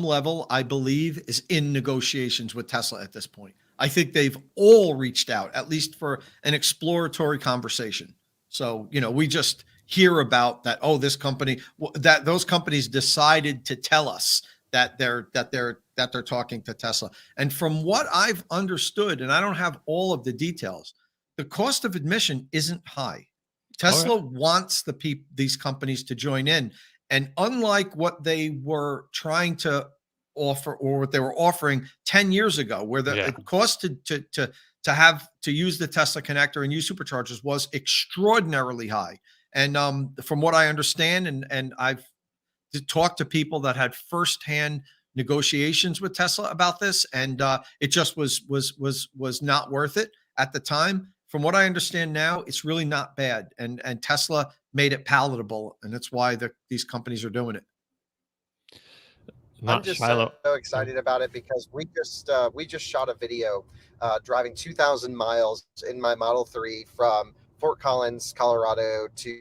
[SPEAKER 3] level, I believe, is in negotiations with Tesla at this point. I think they've all reached out, at least for an exploratory conversation. So, we just hear about that. Oh, this company, that those companies decided to tell us that they're talking to Tesla. And from what I've understood, and I don't have all of the details, the cost of admission isn't high. Tesla wants these companies to join in. And unlike what they were trying to offer or what they were offering 10 years ago, where the cost to use the Tesla connector and use superchargers was extraordinarily high. And from what I understand, and I've talked to people that had firsthand negotiations with Tesla about this, and it just was not worth it at the time. From what I understand now, it's really not bad, and Tesla made it palatable, and that's why these companies are doing it.
[SPEAKER 4] I'm just so excited about it because we just shot a video driving 2,000 miles in my Model 3 from Fort Collins, Colorado to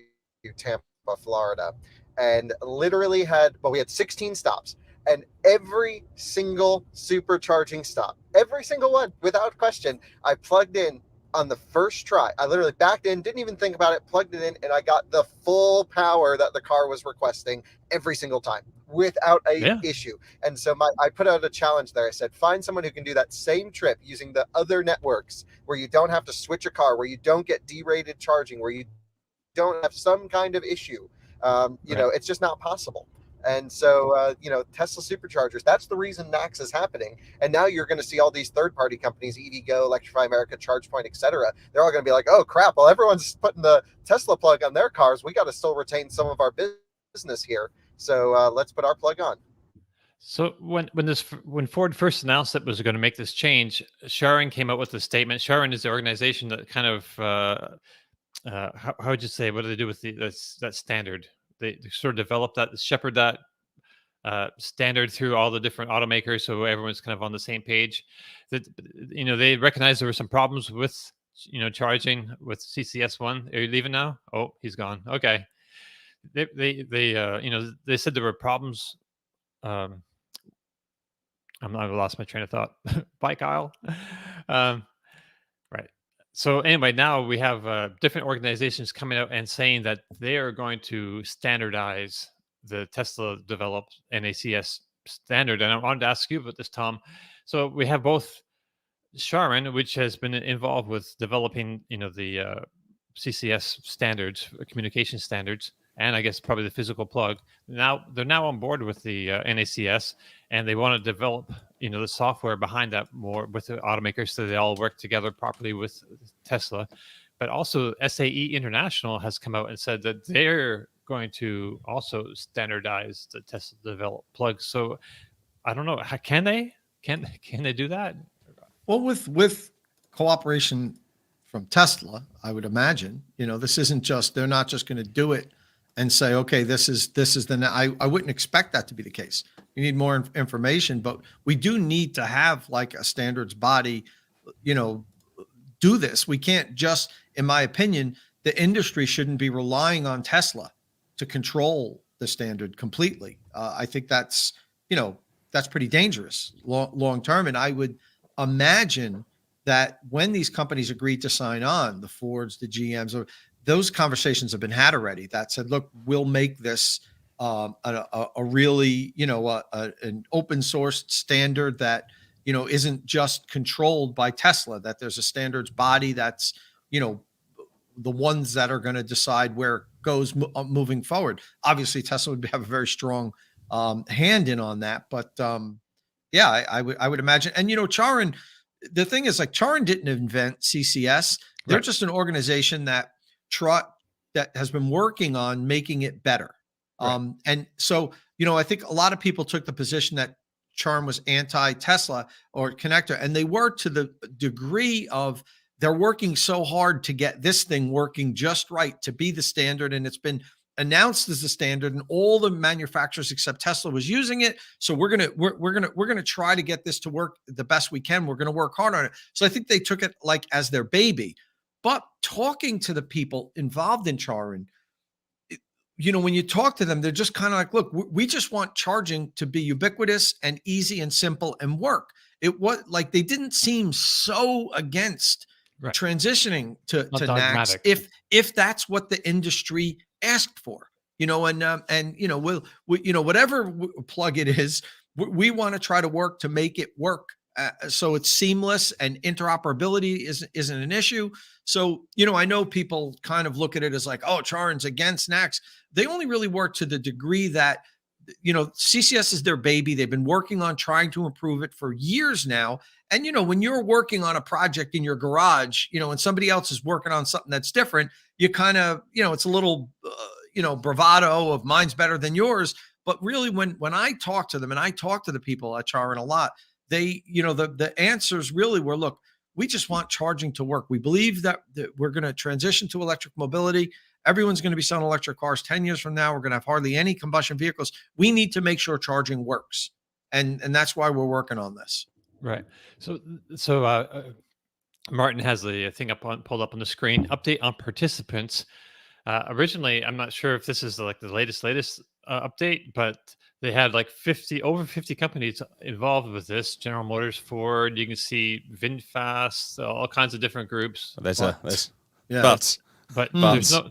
[SPEAKER 4] Tampa, Florida, and literally we had 16 stops, and every single supercharging stop, every single one, without question, I plugged in on the first try. I literally backed in, didn't even think about it, plugged it in, and I got the full power that the car was requesting every single time without a issue. And so I put out a challenge there. I said, find someone who can do that same trip using the other networks where you don't have to switch a car, where you don't get derated charging, where you don't have some kind of issue. It's just not possible. And so, Tesla superchargers, that's the reason NACS is happening. And now you're going to see all these third-party companies, EVgo, Electrify America, ChargePoint, et cetera. They're all going to be like, oh, crap, well, everyone's putting the Tesla plug on their cars. We got to still retain some of our business here. So let's put our plug on.
[SPEAKER 2] So when Ford first announced it was going to make this change, Sharon came out with a statement. Sharon is the organization that kind of, how would you say, what do they do with that standard? They sort of develop that, shepherd that standard through all the different automakers, so everyone's kind of on the same page. That they recognized there were some problems with charging with CCS1. Are you leaving now? Oh, he's gone. Okay. They said there were problems. I lost my train of thought. Bye, Kyle. Right. So anyway, now we have different organizations coming out and saying that they are going to standardize the Tesla developed NACS standard. And I wanted to ask you about this, Tom. So we have both Sharon, which has been involved with developing, the CCS standards, communication standards, and I guess probably the physical plug. Now they're on board with the NACS, and they want to develop, the software behind that more with the automakers, so they all work together properly with Tesla. But also SAE International has come out and said that they're going to also standardize the Tesla developed plugs. So I don't know, can they do that?
[SPEAKER 3] Well, with cooperation from Tesla, I would imagine, this isn't just, they're not just going to do it and say, okay, this is I wouldn't expect that to be the case. You need more information, but we do need to have like a standards body, do this. We can't just, in my opinion, the industry shouldn't be relying on Tesla to control the standard completely. I think that's pretty dangerous long term. And I would imagine that when these companies agreed to sign on, the Fords, the GMs, those conversations have been had already that said, look, we'll make this a really, an open source standard that, isn't just controlled by Tesla, that there's a standards body that's, the ones that are going to decide where it goes moving forward. Obviously, Tesla would have a very strong hand in on that. But yeah, I would imagine. And, Charon, the thing is, like, Charon didn't invent CCS. They're just an organization that has been working on making it better. Right. And so, I think a lot of people took the position that Charon was anti-Tesla or connector, and they were to the degree of they're working so hard to get this thing working just right to be the standard. And it's been announced as the standard, and all the manufacturers except Tesla was using it. So we're gonna try to get this to work the best we can. We're gonna work hard on it. So I think they took it like as their baby. But talking to the people involved in Charon, when you talk to them, they're just kind of like, look, we just want charging to be ubiquitous and easy and simple and work. It was like they didn't seem so against transitioning to NACS if that's what the industry asked for, we'll whatever plug it is, we want to try to work to make it work. So it's seamless and interoperability isn't an issue. So, I know people kind of look at it as like, oh, Charon's against NACS. They only really work to the degree that, CCS is their baby. They've been working on trying to improve it for years now. And, when you're working on a project in your garage, and somebody else is working on something that's different, you kind of, it's a little, bravado of mine's better than yours. But really, when I talk to them, and I talk to the people at Charon a lot, they, the answers really were, look, we just want charging to work. We believe that we're going to transition to electric mobility. Everyone's going to be selling electric cars 10 years from now. We're going to have hardly any combustion vehicles. We need to make sure charging works. And that's why we're working on this. Right.
[SPEAKER 2] So Martin has the thing pulled up on the screen. Update on participants. Originally, I'm not sure if this is like the latest update, but they had like over 50 companies involved with this. General Motors, Ford. You can see VinFast, all kinds of different groups. But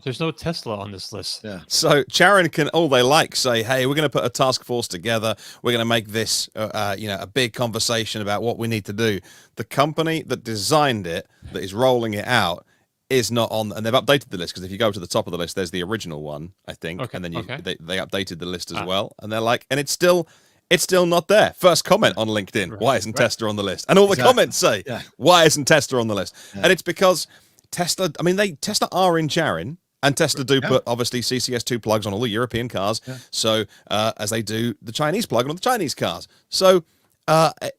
[SPEAKER 2] there's no Tesla on this list.
[SPEAKER 1] Yeah. So Charon can all they like say, hey, we're going to put a task force together. We're going to make this, a big conversation about what we need to do. The company that designed it, that is rolling it out, is not on, and they've updated the list, because if you go to the top of the list, there's the original one, I think, and then they updated the list as well, and they're like, and it's still not there. First comment on LinkedIn, why isn't Tesla on the list? And all the comments say, why isn't Tesla on the list? And it's because Tesla are in Charon, and Tesla do put obviously CCS2 plugs on all the European cars, so as they do the Chinese plug on the Chinese cars. So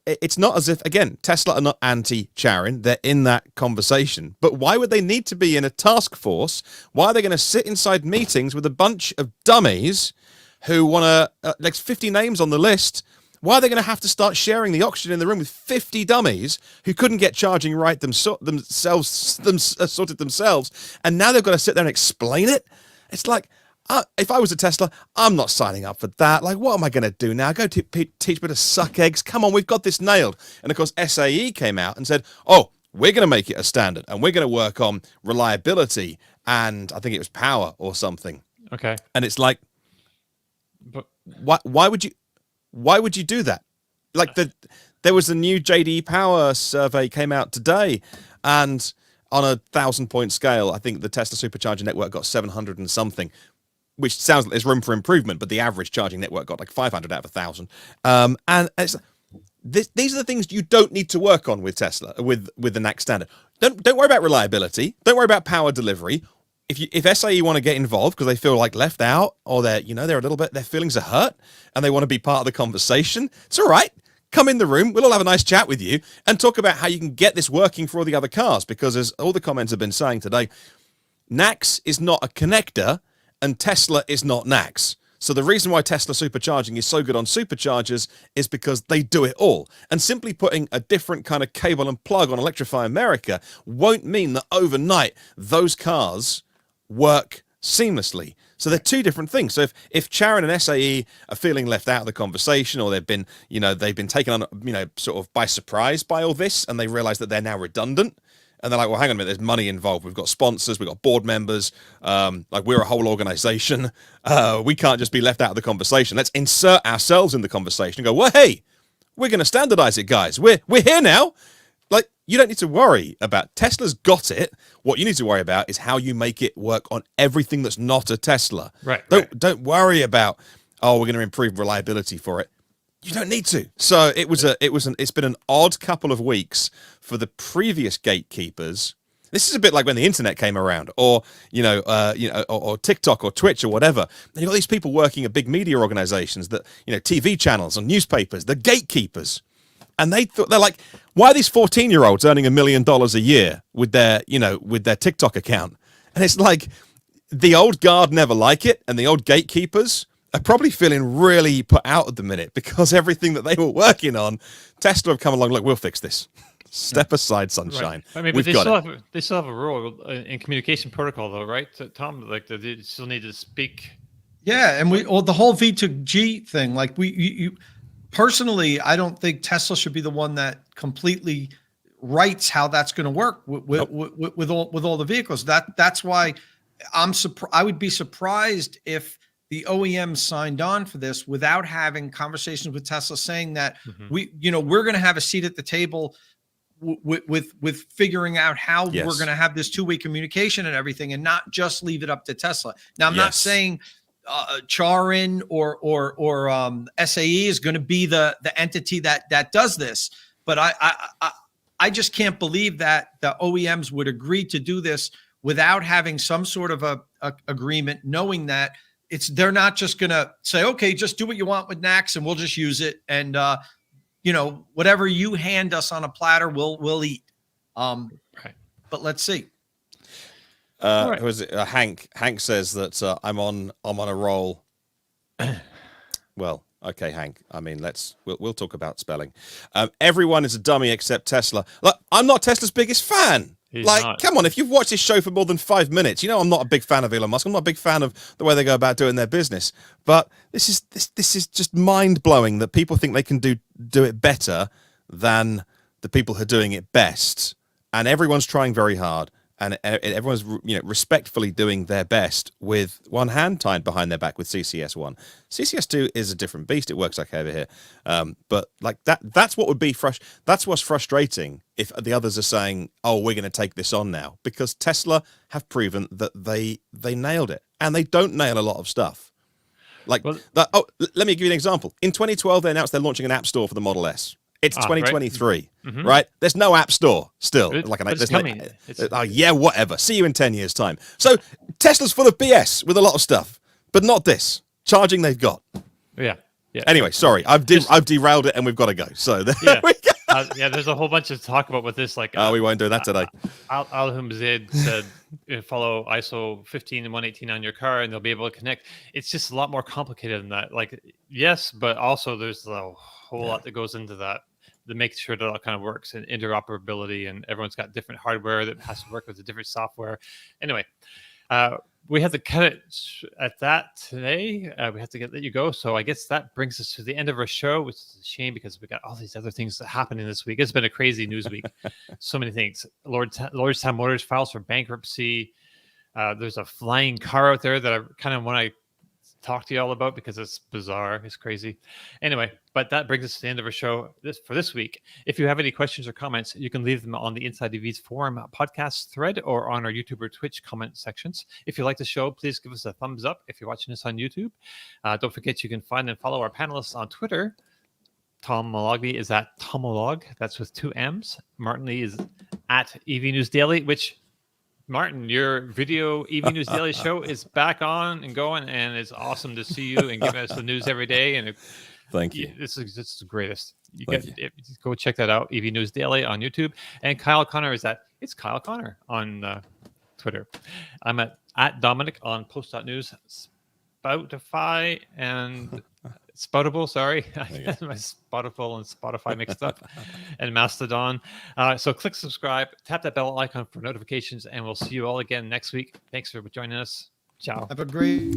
[SPEAKER 1] it's not as if, again, Tesla are not anti-Charon. They're in that conversation. But why would they need to be in a task force? Why are they going to sit inside meetings with a bunch of dummies who want to, there's 50 names on the list. Why are they going to have to start sharing the oxygen in the room with 50 dummies who couldn't get charging right sorted themselves? And now they've got to sit there and explain it. It's like, if I was a Tesla, I'm not signing up for that. Like, what am I going to do now? Go teach me to suck eggs? Come on, we've got this nailed. And of course, SAE came out and said, oh, we're going to make it a standard and we're going to work on reliability and I think it was power or something.
[SPEAKER 2] Okay.
[SPEAKER 1] And it's like,
[SPEAKER 2] But
[SPEAKER 1] why would you do that? Like there was a new JD Power survey came out today, and on a 1,000-point scale, I think the Tesla supercharger network got 700 and something, which sounds like there's room for improvement, but the average charging network got like 500 out of 1,000. And it's, these are the things you don't need to work on with Tesla, with the NACS standard. Don't worry about reliability. Don't worry about power delivery. If SAE want to get involved because they feel like left out, or they're a little bit, their feelings are hurt and they want to be part of the conversation, it's all right. Come in the room. We'll all have a nice chat with you and talk about how you can get this working for all the other cars. Because as all the comments have been saying today, NACS is not a connector and Tesla is not NACS. So the reason why Tesla supercharging is so good on superchargers is because they do it all. And simply putting a different kind of cable and plug on Electrify America won't mean that overnight those cars work seamlessly. So they're two different things. So if Charon and SAE are feeling left out of the conversation, or they've been taken on, sort of by surprise by all this, and they realize that they're now redundant, and they're like, well, hang on a minute, there's money involved. We've got sponsors, we've got board members, like we're a whole organization. We can't just be left out of the conversation. Let's insert ourselves in the conversation and go, well, hey, we're going to standardize it, guys. We're here now. Like, you don't need to worry about Tesla's got it. What you need to worry about is how you make it work on everything that's not a Tesla.
[SPEAKER 2] Right.
[SPEAKER 1] Don't worry about, oh, we're going to improve reliability for it. You don't need to. So it's been an odd couple of weeks for the previous gatekeepers. This is a bit like when the internet came around, or or TikTok or Twitch or whatever. And you've got these people working at big media organizations, that TV channels and newspapers, the gatekeepers. And they're like, why are these 14-year-olds earning $1 million a year with their TikTok account? And it's like, the old guard never like it, and the old gatekeepers are probably feeling really put out at the minute because everything that they were working on, Tesla have come along. Look, we'll fix this. Step aside, sunshine.
[SPEAKER 2] Right. I mean, but they still have a role in communication protocol, though, right, Tom? Like, they still need to speak.
[SPEAKER 3] Yeah, and the whole V2G thing, like you personally, I don't think Tesla should be the one that completely writes how that's going to work with all the vehicles. That's why I would be surprised if the OEM signed on for this without having conversations with Tesla, saying that we're going to have a seat at the table with figuring out how we're going to have this two-way communication and everything, and not just leave it up to Tesla. Now, I'm not saying Charin or SAE is going to be the entity that does this, but I just can't believe that the OEMs would agree to do this without having some sort of a agreement, knowing that they're not just going to say, okay, just do what you want with NACS and we'll just use it, and whatever you hand us on a platter, we'll eat.
[SPEAKER 2] Right.
[SPEAKER 3] But let's see.
[SPEAKER 2] Right.
[SPEAKER 1] Who is it? Hank says that I'm on a roll. Well, okay, Hank. I mean, we'll talk about spelling. Everyone is a dummy except Tesla. Look, I'm not Tesla's biggest fan.
[SPEAKER 2] He's
[SPEAKER 1] like,
[SPEAKER 2] not.
[SPEAKER 1] Come on, if you've watched this show for more than 5 minutes, I'm not a big fan of Elon Musk. I'm not a big fan of the way they go about doing their business. But this is just mind blowing that people think they can do it better than the people who are doing it best, and everyone's trying very hard. And everyone's respectfully doing their best with one hand tied behind their back with CCS1. CCS2 is a different beast. It works okay over here. But like that's what would be that's what's frustrating if the others are saying, oh, we're going to take this on now, because Tesla have proven that they nailed it, and they don't nail a lot of stuff. Like that. Oh, let me give you an example. In 2012, they announced they're launching an app store for the Model S. It's 2023, right? There's no app store still.
[SPEAKER 2] It's coming.
[SPEAKER 1] Whatever. See you in 10 years' time. So Tesla's full of BS with a lot of stuff, but not this. Charging they've got.
[SPEAKER 2] Yeah.
[SPEAKER 1] Anyway, sorry, I've derailed it, and we've got to go. So there we go.
[SPEAKER 2] There's a whole bunch of talk about with this. Like,
[SPEAKER 1] we won't do that today.
[SPEAKER 2] Al Humzid said follow ISO 15 and 118 on your car, and they'll be able to connect. It's just a lot more complicated than that. Like, yes, but also there's a whole lot that goes into that to make sure that it all kind of works, and interoperability, and everyone's got different hardware that has to work with the different software. Anyway, we have to cut it at that today. We have to let you go. So I guess that brings us to the end of our show, which is a shame because we got all these other things happening this week. It's been a crazy news week. So many things. Lordstown Motors files for bankruptcy. There's a flying car out there that I kind of want to talk to you all about because it's bizarre. It's crazy. Anyway, but that brings us to the end of our show for this week. If you have any questions or comments, you can leave them on the Inside EV's forum podcast thread or on our YouTube or Twitch comment sections. If you like the show, please give us a thumbs up if you're watching this on YouTube. Don't forget you can find and follow our panelists on Twitter. Tom Malogny is at Tomolog. That's with 2 M's. Martin Lee is at EV News Daily, which Martin, your video EV News Daily show is back on and going, and it's awesome to see you and giving us the news every day. And
[SPEAKER 1] Thank you.
[SPEAKER 2] This is the greatest. Go check that out, EV News Daily on YouTube. And Kyle Connor is it's Kyle Connor on Twitter. I'm at Dominic on post.news, Spotify, and Spoutable, sorry. I got my Spotify and Spotify mixed up, and Mastodon. So click subscribe, tap that bell icon for notifications, and we'll see you all again next week. Thanks for joining us. Ciao.
[SPEAKER 3] Have a great